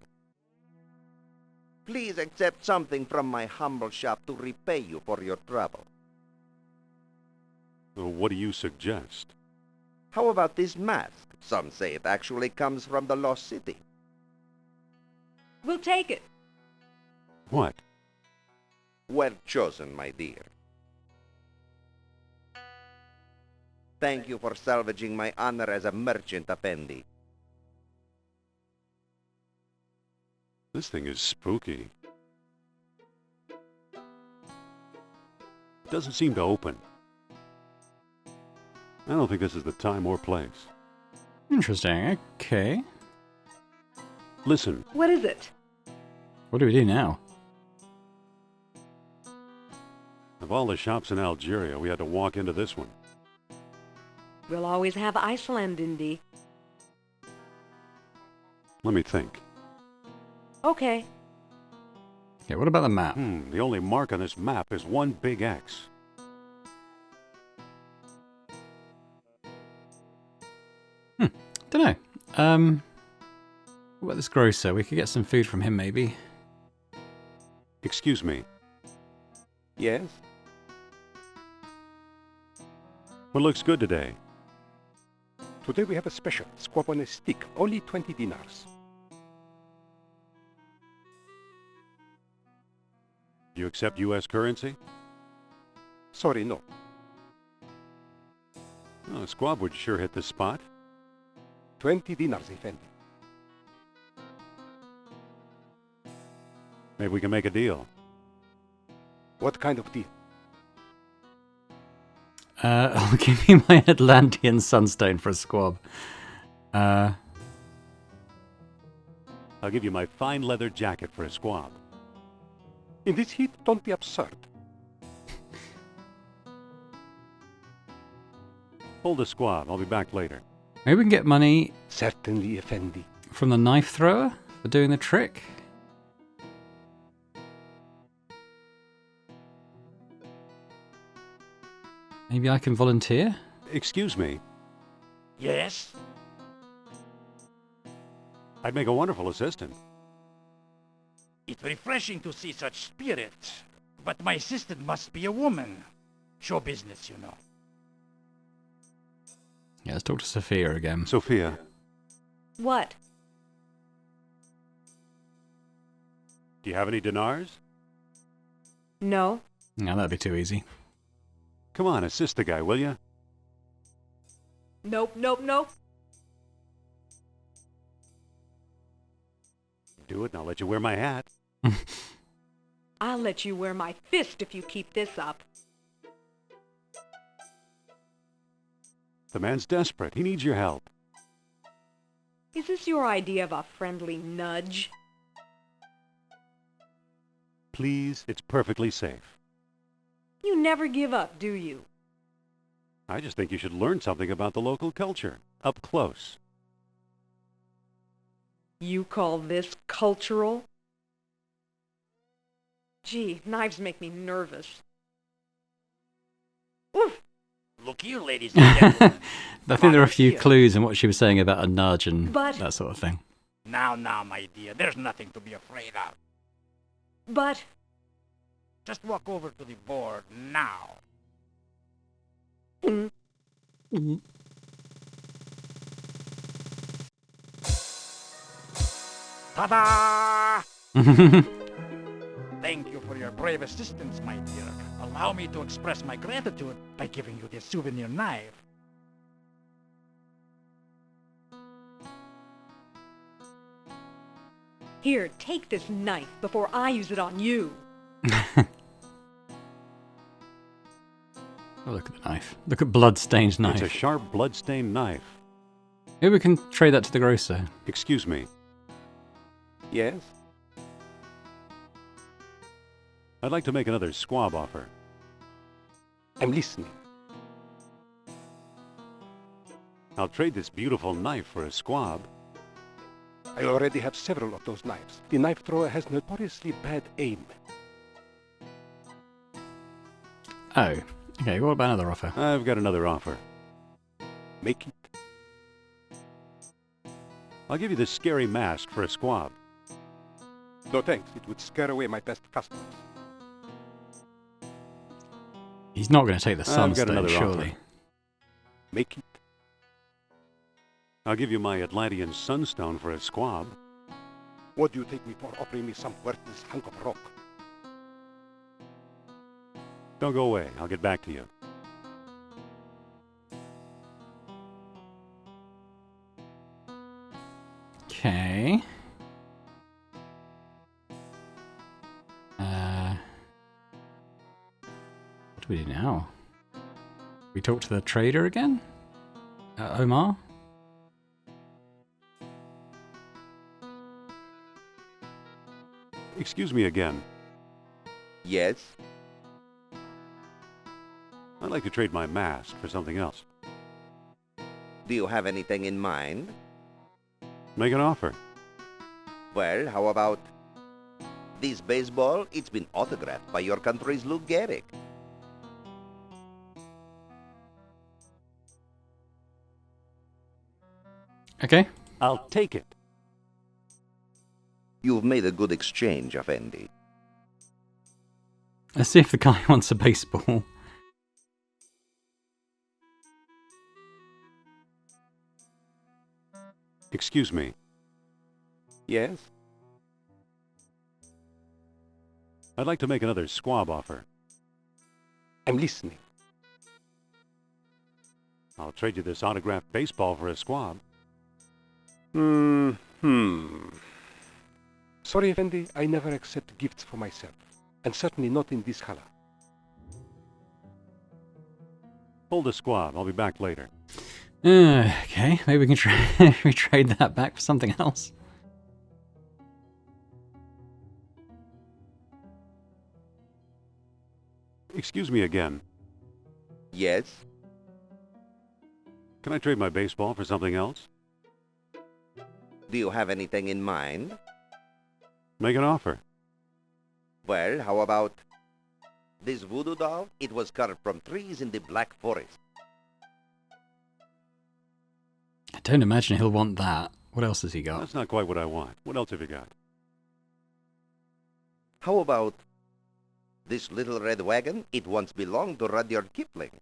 Please accept something from my humble shop to repay you for your trouble. What do you suggest? How about this mask? Some say it actually comes from the Lost City. We'll take it. What? Well chosen, my dear. Thank you for salvaging my honor as a merchant, Effendi. This thing is spooky. It doesn't seem to open. I don't think this is the time or place. Interesting, okay. Listen. What is it? What do we do now? Of all the shops in Algeria, we had to walk into this one. We'll always have Iceland, Indy. Let me think. Okay. Okay, what about the map? The only mark on this map is one big X. Dunno. What about this grocer? We could get some food from him, maybe. Excuse me. Yes? What looks good today? Today we have a special, squab on a stick, only 20 dinars. Do you accept U.S. currency? Sorry, no. Oh, Squab would sure hit the spot. 20 dinars, Effendi. Maybe we can make a deal. What kind of deal? I'll give you my Atlantean sunstone for a squab. I'll give you my fine leather jacket for a squab. In this heat, don't be absurd. Hold a squab. I'll be back later. Maybe we can get money Certainly, Effendi. from the knife thrower for doing the trick. Maybe I can volunteer? Excuse me. Yes? I'd make a wonderful assistant. It's refreshing to see such spirit. But my assistant must be a woman. Show business, you know. Yeah, let's talk to Sophia again. Sophia, What? do you have any dinars? No. No, that'd be too easy. Come on, assist the guy, will you? Nope, nope, nope. Do it and I'll let you wear my hat. I'll let you wear my fist if you keep this up. The man's desperate. He needs your help. Is this your idea of a friendly nudge? Please, it's perfectly safe. You never give up, do you? I just think you should learn something about the local culture. Up close. You call this cultural? Gee, knives make me nervous. Oof! Look here, ladies and gentlemen. I think there are a few clues in what she was saying about a nudge and But- that sort of thing. Now, my dear, there's nothing to be afraid of. But... Just walk over to the board now. Ta-da! Thank you for your brave assistance, my dear. Allow me to express my gratitude by giving you this souvenir knife. Here, take this knife before I use it on you. Oh, look at the knife. Look at blood-stained knife. It's a sharp, blood-stained knife. Maybe we can trade that to the grocer. Excuse me. Yes? I'd like to make another squab offer. I'm listening. I'll trade this beautiful knife for a squab. I already have several of those knives. The knife thrower has notoriously bad aim. Oh, okay, what about another offer? I've got another offer. Make it. I'll give you this scary mask for a squab. No thanks, it would scare away my best customers. He's not going to take the I've got sunstone, another surely. offer. Make it. I'll give you my Atlantean sunstone for a squab. What do you take me for, offering me some worthless hunk of rock? Don't go away. I'll get back to you. Okay. What do we do now? We talk to the trader again? Omar? Excuse me again. Yes? I'd like to trade my mask for something else. Do you have anything in mind? Make an offer. Well, how about this baseball? It's been autographed by your country's Lou Gehrig. Okay. I'll take it. You've made a good exchange, Effendi. Let's see if the guy wants a baseball. Excuse me. Yes? I'd like to make another squab offer. I'm listening. I'll trade you this autographed baseball for a squab. Sorry, Effendi, I never accept gifts for myself. And certainly not in this color. Hold the squab. I'll be back later. Okay, maybe we can trade that back for something else. Excuse me again. Yes? Can I trade my baseball for something else? Do you have anything in mind? Make an offer. Well, how about this voodoo doll? It was carved from trees in the Black Forest. I don't imagine he'll want that. What else has he got? That's not quite what I want. What else have you got? How about this little red wagon? It once belonged to Rudyard Kipling.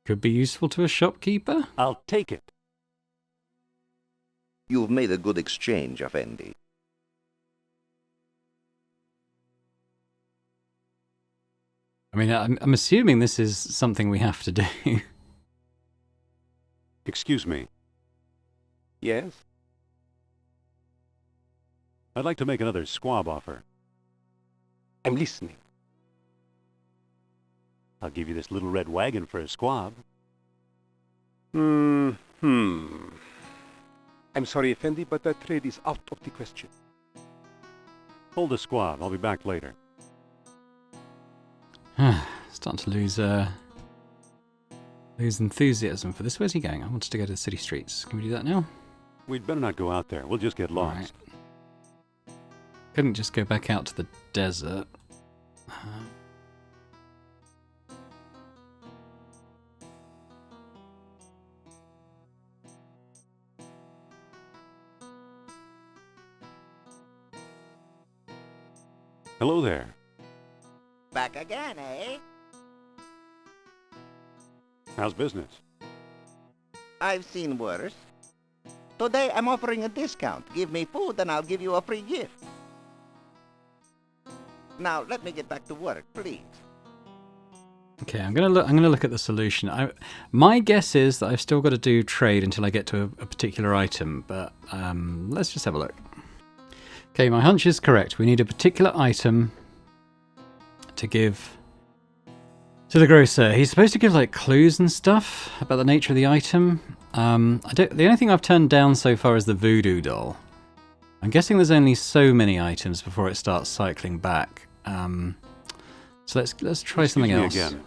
Could be useful to a shopkeeper? I'll take it. You've made a good exchange, Effendi. I mean, I'm assuming this is something we have to do. Excuse me. Yes? I'd like to make another squab offer. I'm listening. I'll give you this little red wagon for a squab. I'm sorry, Effendi, but that trade is out of the question. Hold the squab. I'll be back later. Starting to lose enthusiasm for this. Where's he going? I wanted to go to the city streets. Can we do that now? We'd better not go out there. We'll just get lost. Right. Couldn't just go back out to the desert. Hello there. Back again, eh? How's business? I've seen worse. Today I'm offering a discount. Give me food and I'll give you a free gift. Now let me get back to work, please. Okay, I'm gonna look at the solution. My guess is that I've still got to do trade until I get to a particular item, but let's just have a look. Okay, my hunch is correct. We need a particular item to give To the grocer. He's supposed to give like clues and stuff about the nature of the item. The only thing I've turned down so far is the voodoo doll. I'm guessing there's only so many items before it starts cycling back. So let's try something else. Again.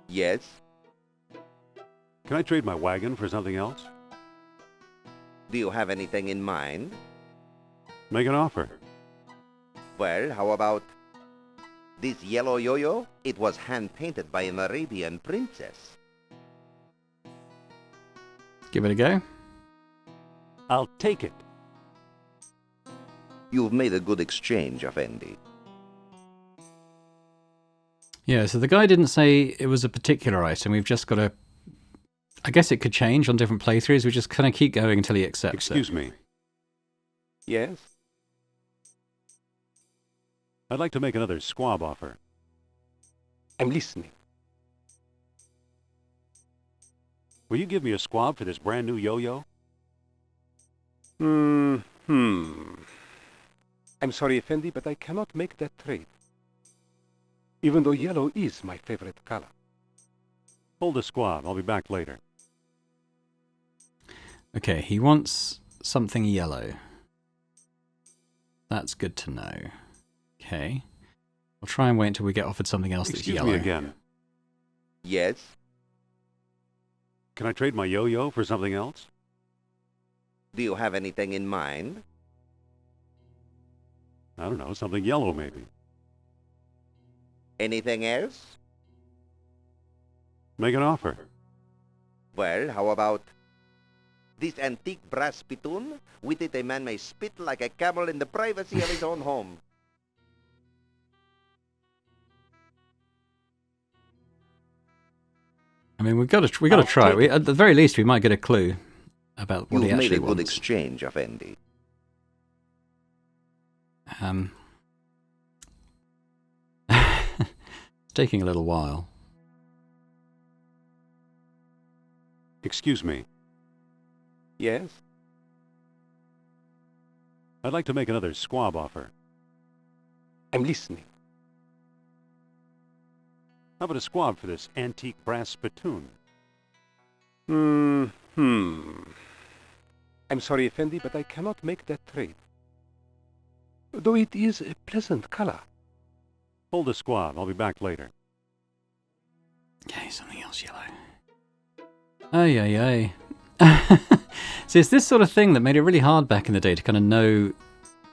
Yes? Can I trade my wagon for something else? Do you have anything in mind? Make an offer. Well, how about this yellow yo-yo? It was hand-painted by an Arabian princess. Give it a go. I'll take it. You've made a good exchange, Effendi. Yeah, so the guy didn't say it was a particular item. We've just got to... I guess it could change on different playthroughs. We just kind of keep going until he accepts Excuse me. Yes? I'd like to make another squab offer. I'm listening. Will you give me a squab for this brand new yo-yo? I'm sorry, Effendi, but I cannot make that trade. Even though yellow is my favorite color. Hold the squab. I'll be back later. Okay, he wants something yellow. That's good to know. Okay. I'll try and wait until we get offered something else that's Excuse yellow. me again. Yes? Can I trade my yo-yo for something else? Do you have anything in mind? I don't know, something yellow maybe. Anything else? Make an offer. Well, how about this antique brass spittoon? With it a man may spit like a camel in the privacy of his own home. I mean, we got to try it. At the very least, we might get a clue about what he You've actually made a good wants. exchange, Effendi. It's taking a little while. Excuse me. Yes? I'd like to make another squab offer. I'm listening. How about a squab for this antique brass spittoon? I'm sorry, Effendi, but I cannot make that trade. Though it is a pleasant color. Hold the squab. I'll be back later. Okay, something else yellow. Ay. See, it's this sort of thing that made it really hard back in the day to kind of know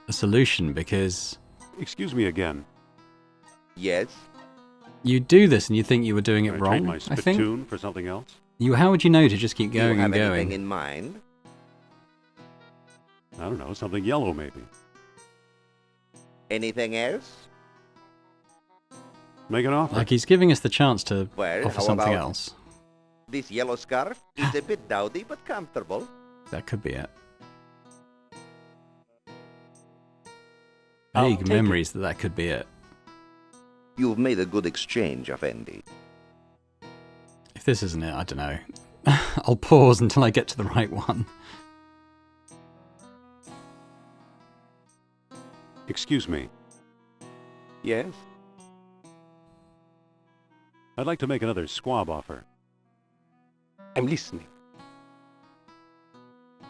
a solution, because... Excuse me again. Yes? You do this and you think you were doing it Can I trade wrong, my I spittoon think. for something else? How would you know to just keep Do you going have and anything going? in mind? I don't know, something yellow maybe. Anything else? Make an offer. Like he's giving us the chance to Well, offer how something about else. this yellow scarf is a bit dowdy but comfortable. That could be it. I'll Vague take memories that could be it. You've made a good exchange, Effendi. If this isn't it, I don't know. I'll pause until I get to the right one. Excuse me. Yes? I'd like to make another squab offer. I'm listening.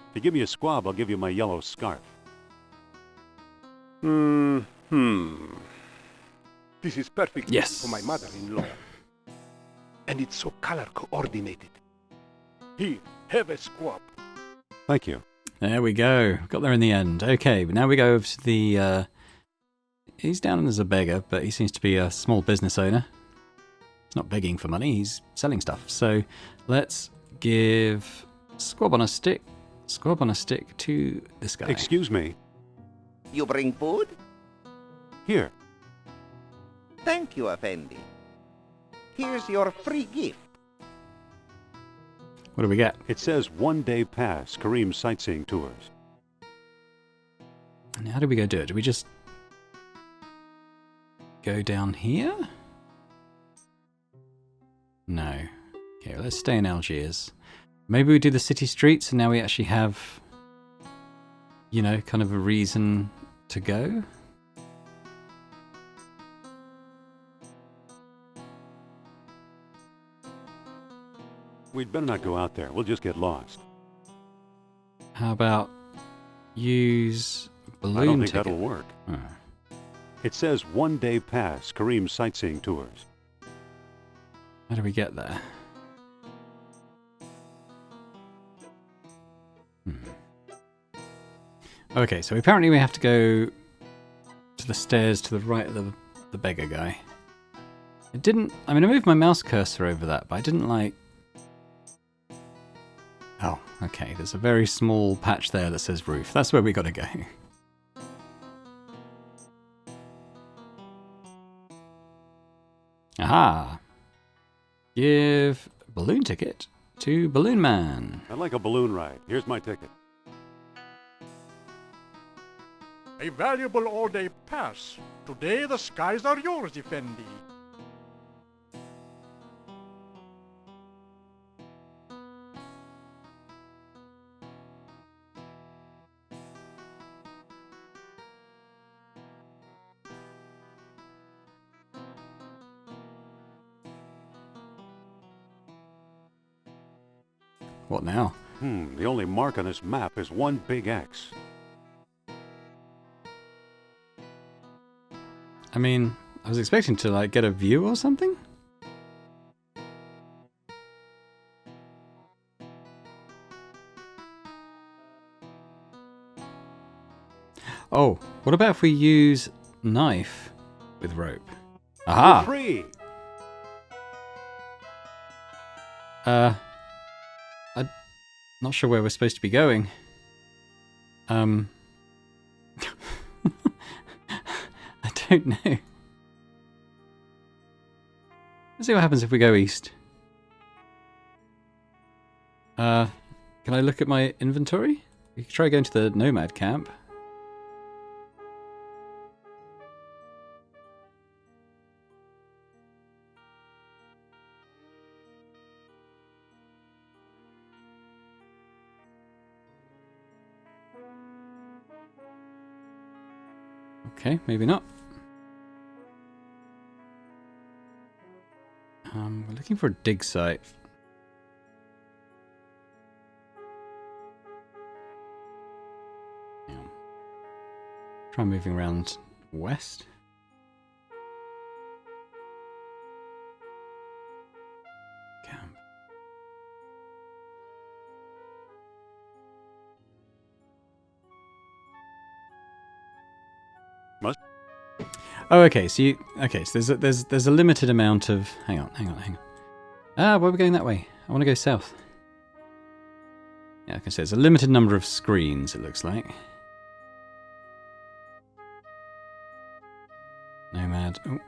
If you give me a squab, I'll give you my yellow scarf. This is perfect Yes. for my mother-in-law. And it's so color coordinated. Here, have a squab. Thank you. There we go. Got there in the end. Okay, but now we go over to the... he's down as a beggar, but he seems to be a small business owner. He's not begging for money, he's selling stuff. So let's give squab on a stick to this guy. Excuse me. You bring food? Here. Thank you, Effendi. Here's your free gift. What do we get? It says 1-day pass, Kareem's sightseeing tours. And how do we go do it? Do we just go down here? No. Okay, let's stay in Algiers. Maybe we do the city streets and now we actually have, you know, kind of a reason to go. We'd better not go out there. We'll just get lost. How about use balloon I don't think ticket? that'll work. Oh. It says 1-day pass, Kareem's sightseeing tours. How do we get there? Okay, so apparently we have to go to the stairs to the right of the beggar guy. It didn't... I mean, I moved my mouse cursor over that, but I didn't like... Oh, okay, there's a very small patch there that says roof. That's where we gotta go. Aha! Give balloon ticket to Balloon Man. I'd like a balloon ride. Here's my ticket. A valuable all-day pass. Today the skies are yours, Effendi. What now? The only mark on this map is one big X. I mean, I was expecting to, like, get a view or something? Oh, what about if we use knife with rope? Aha! We're free! I'm not sure where we're supposed to be going. I don't know. Let's see what happens if we go east. Can I look at my inventory? We could try going to the nomad camp. Okay, maybe not. We're looking for a dig site. Yeah. Try moving around west. Camp. Must. Oh, okay. So there's a limited amount of. Hang on. Ah, why are we going that way? I want to go south. Yeah, like I said, there's a limited number of screens. It looks like. Nomad. Oh.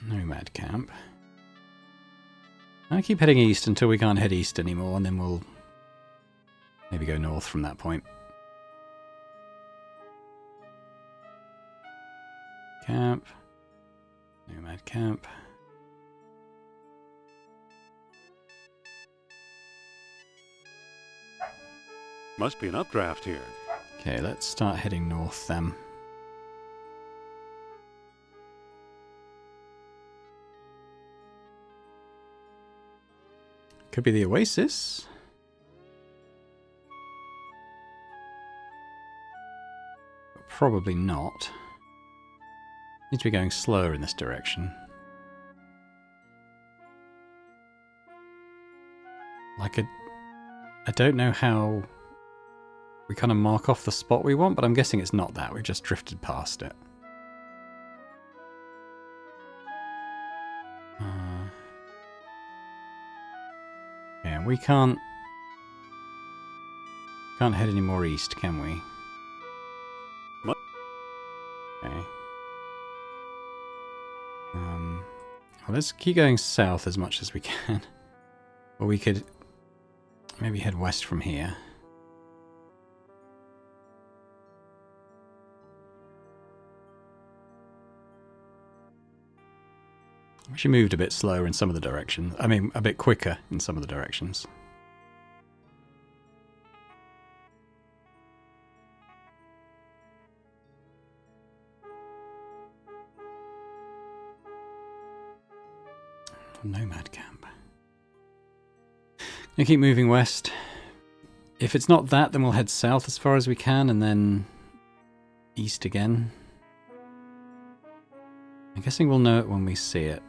Nomad camp. I keep heading east until we can't head east anymore, and then we'll maybe go north from that point. Camp. Nomad camp. Must be an updraft here. Okay, let's start heading north then. Could be the Oasis. But probably not. Need to be going slower in this direction. Like I don't know how we kind of mark off the spot we want, but I'm guessing it's not that. We've just drifted past it. Yeah, we can't head any more east, can we? Okay. Well, let's keep going south as much as we can. Or we could maybe head west from here. She moved a bit slower in some of the directions. I mean, a bit quicker in some of the directions. Nomad camp. Gonna keep moving west. If it's not that, then we'll head south as far as we can, and then east again. I'm guessing we'll know it when we see it.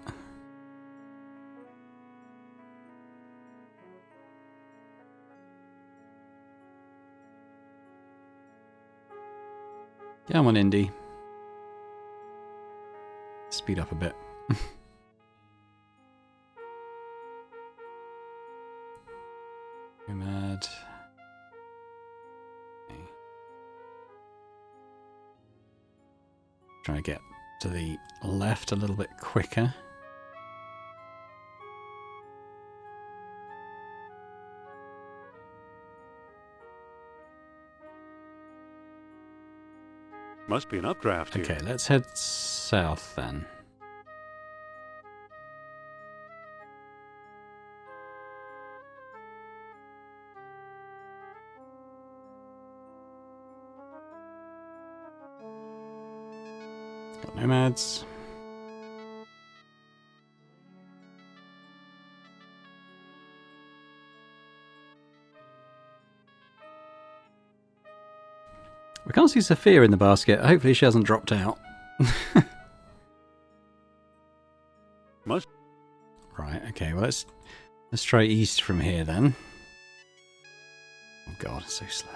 Come on, Indy. Speed up a bit. Mad. Okay. Trying to get to the left a little bit quicker. Must be an updraft here. Okay, let's head south then. Got nomads. We can't see Sophia in the basket. Hopefully she hasn't dropped out. Must. Right, okay, well let's try east from here then. Oh god, it's so slow.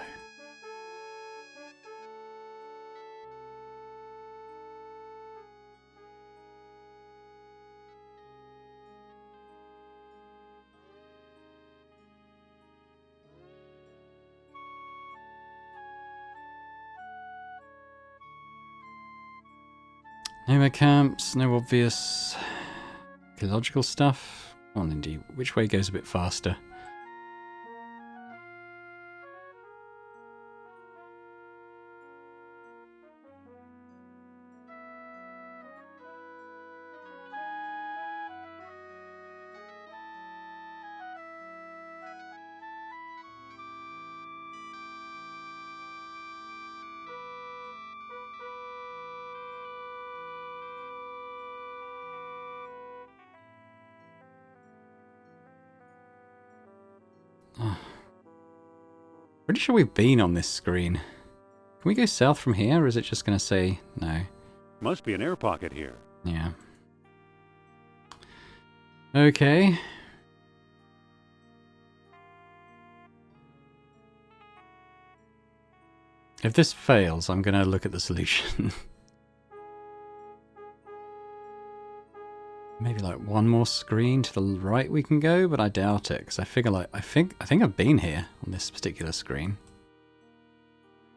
Nomad camps, no obvious archaeological stuff. Come on, Indy, which way goes a bit faster? Pretty sure we've been on this screen. Can we go south from here, or is it just going to say no? Must be an air pocket here. Yeah. Okay. If this fails, I'm going to look at the solution. Maybe like one more screen to the right we can go, but I doubt it because I figure like I think I've been here on this particular screen.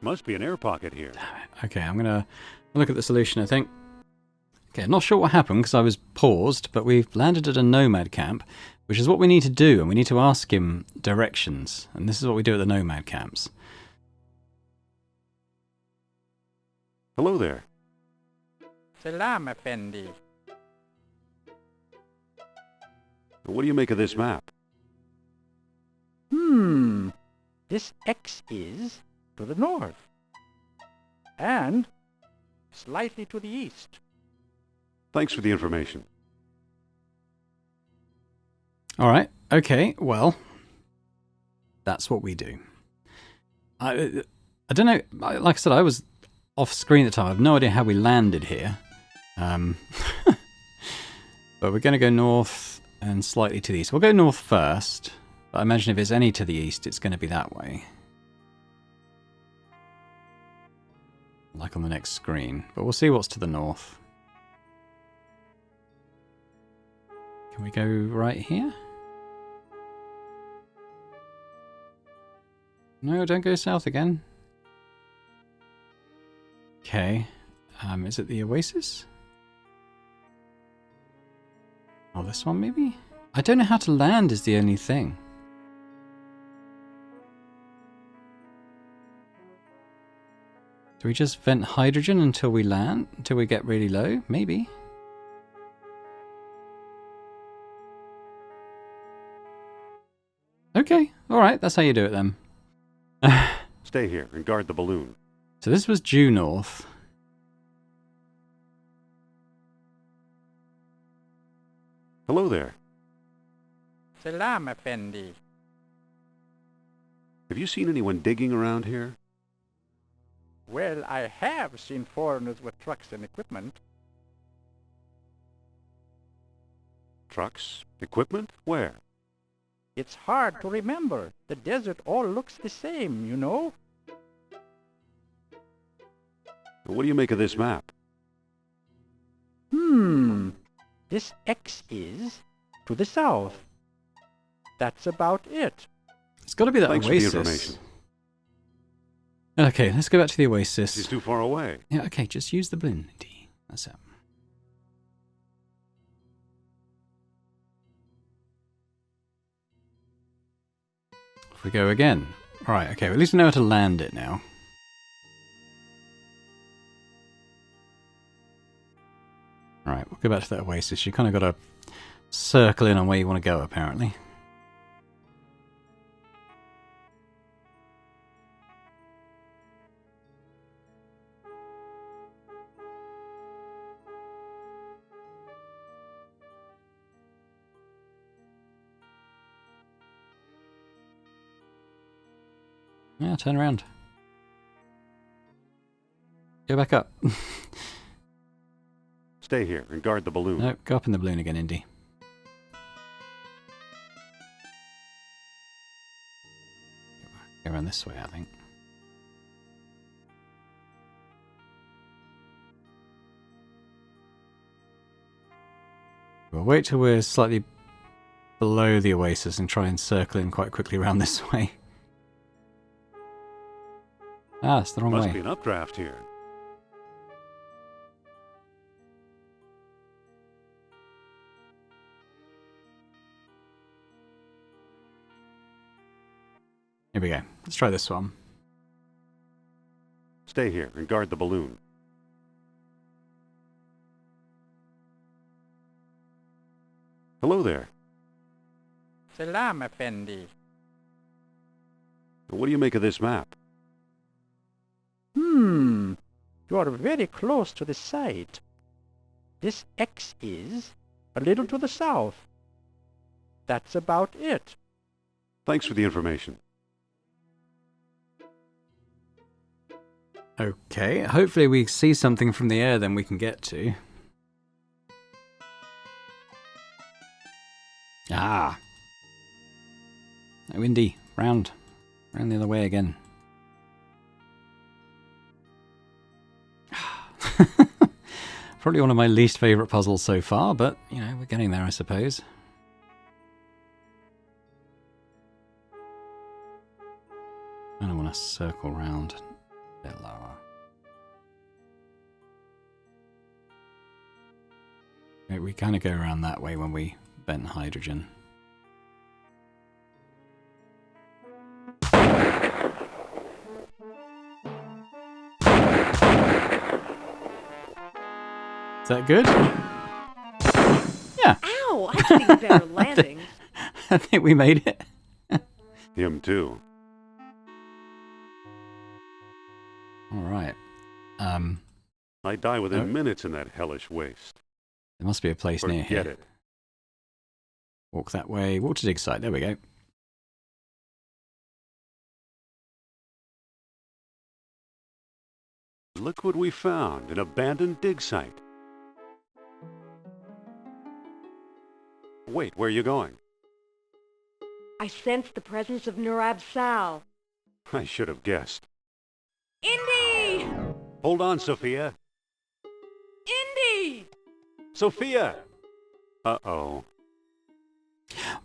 Must be an air pocket here. Damn it. Okay, I'm gonna look at the solution. I think. Okay, not sure what happened because I was paused, but we've landed at a nomad camp, which is what we need to do, and we need to ask him directions, and this is what we do at the nomad camps. Hello there. Salam, Effendi. What do you make of this map? This X is to the north. And slightly to the east. Thanks for the information. Alright, okay, well, that's what we do. I don't know, like I said, I was off screen at the time. I have no idea how we landed here. But we're going to go north and slightly to the east. We'll go north first, but I imagine if it's any to the east, it's going to be that way. Like on the next screen. But we'll see what's to the north. Can we go right here? No, don't go south again. Okay. Is it the oasis? Oh, this one maybe? I don't know how to land is the only thing. Do we just vent hydrogen until we land? Until we get really low? Maybe. Okay, alright, that's how you do it then. Stay here and guard the balloon. So this was due north. Hello there. Salam, Effendi. Have you seen anyone digging around here? Well, I have seen foreigners with trucks and equipment. Trucks? Equipment? Where? It's hard to remember. The desert all looks the same, you know? What do you make of this map? This X is to the south. That's about it. It's got to be that Thanks oasis. for the information. Okay, let's go back to the oasis. She's too far away. Yeah, okay, just use the balloon, Indy. That's it. Off we go again. Alright, okay, well, at least we know how to land it now. Alright, we'll go back to that oasis. You kind of got to circle in on where you want to go, apparently. Yeah, turn around. Go back up. Stay here and guard the balloon. No, go up in the balloon again, Indy. Go around this way, I think. We'll wait till we're slightly below the oasis and try and circle in quite quickly around this way. Ah, it's the wrong way. Must be an updraft here. Here we go. Let's try this one. Stay here and guard the balloon. Hello there. Salam, Effendi. What do you make of this map? You are very close to the site. This X is a little to the south. That's about it. Thanks for the information. Okay, hopefully we see something from the air then we can get to. Ah! Oh, Indy, round. Round the other way again. Probably one of my least favourite puzzles so far, but, you know, we're getting there, I suppose. I don't want to circle round a bit lower. Okay, we kind of go around that way when we bend hydrogen. Is that good? Yeah. Ow! I think better landing. I think we made it. Him too. Alright. I die within minutes in that hellish waste. There must be a place near here. Forget it. Walk that way. Walk to dig site. There we go. Look what we found, an abandoned dig site. Wait, where are you going? I sense the presence of Nurab Sal. I should have guessed. Indy! Hold on, Sophia. Indy! Sophia! Uh-oh.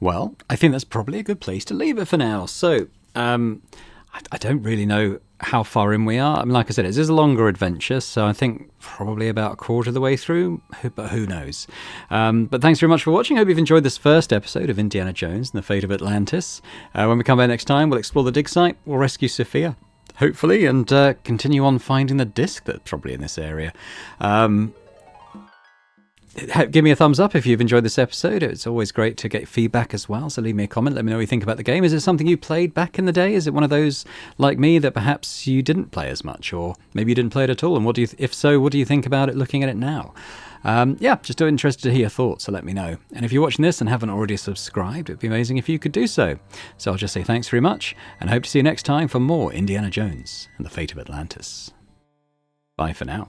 Well, I think that's probably a good place to leave it for now. So, I don't really know how far in we are. I mean, like I said, it is a longer adventure, so I think probably about a quarter of the way through, but who knows. But thanks very much for watching. I hope you've enjoyed this first episode of Indiana Jones and the Fate of Atlantis. When we come back next time, we'll explore the dig site, we'll rescue Sophia, hopefully, and continue on finding the disc that's probably in this area. Give me a thumbs up if you've enjoyed this episode. It's always great to get feedback as well, so leave me a comment. Let me know what you think about the game. Is it something you played back in the day? Is it one of those like me that perhaps you didn't play as much, or maybe you didn't play it at all? And if so, what do you think about it looking at it now? Yeah, just interested to hear your thoughts, so let me know. And if you're watching this and haven't already subscribed, it'd be amazing if you could do so. So I'll just say thanks very much, and hope to see you next time for more Indiana Jones and the Fate of Atlantis. Bye for now.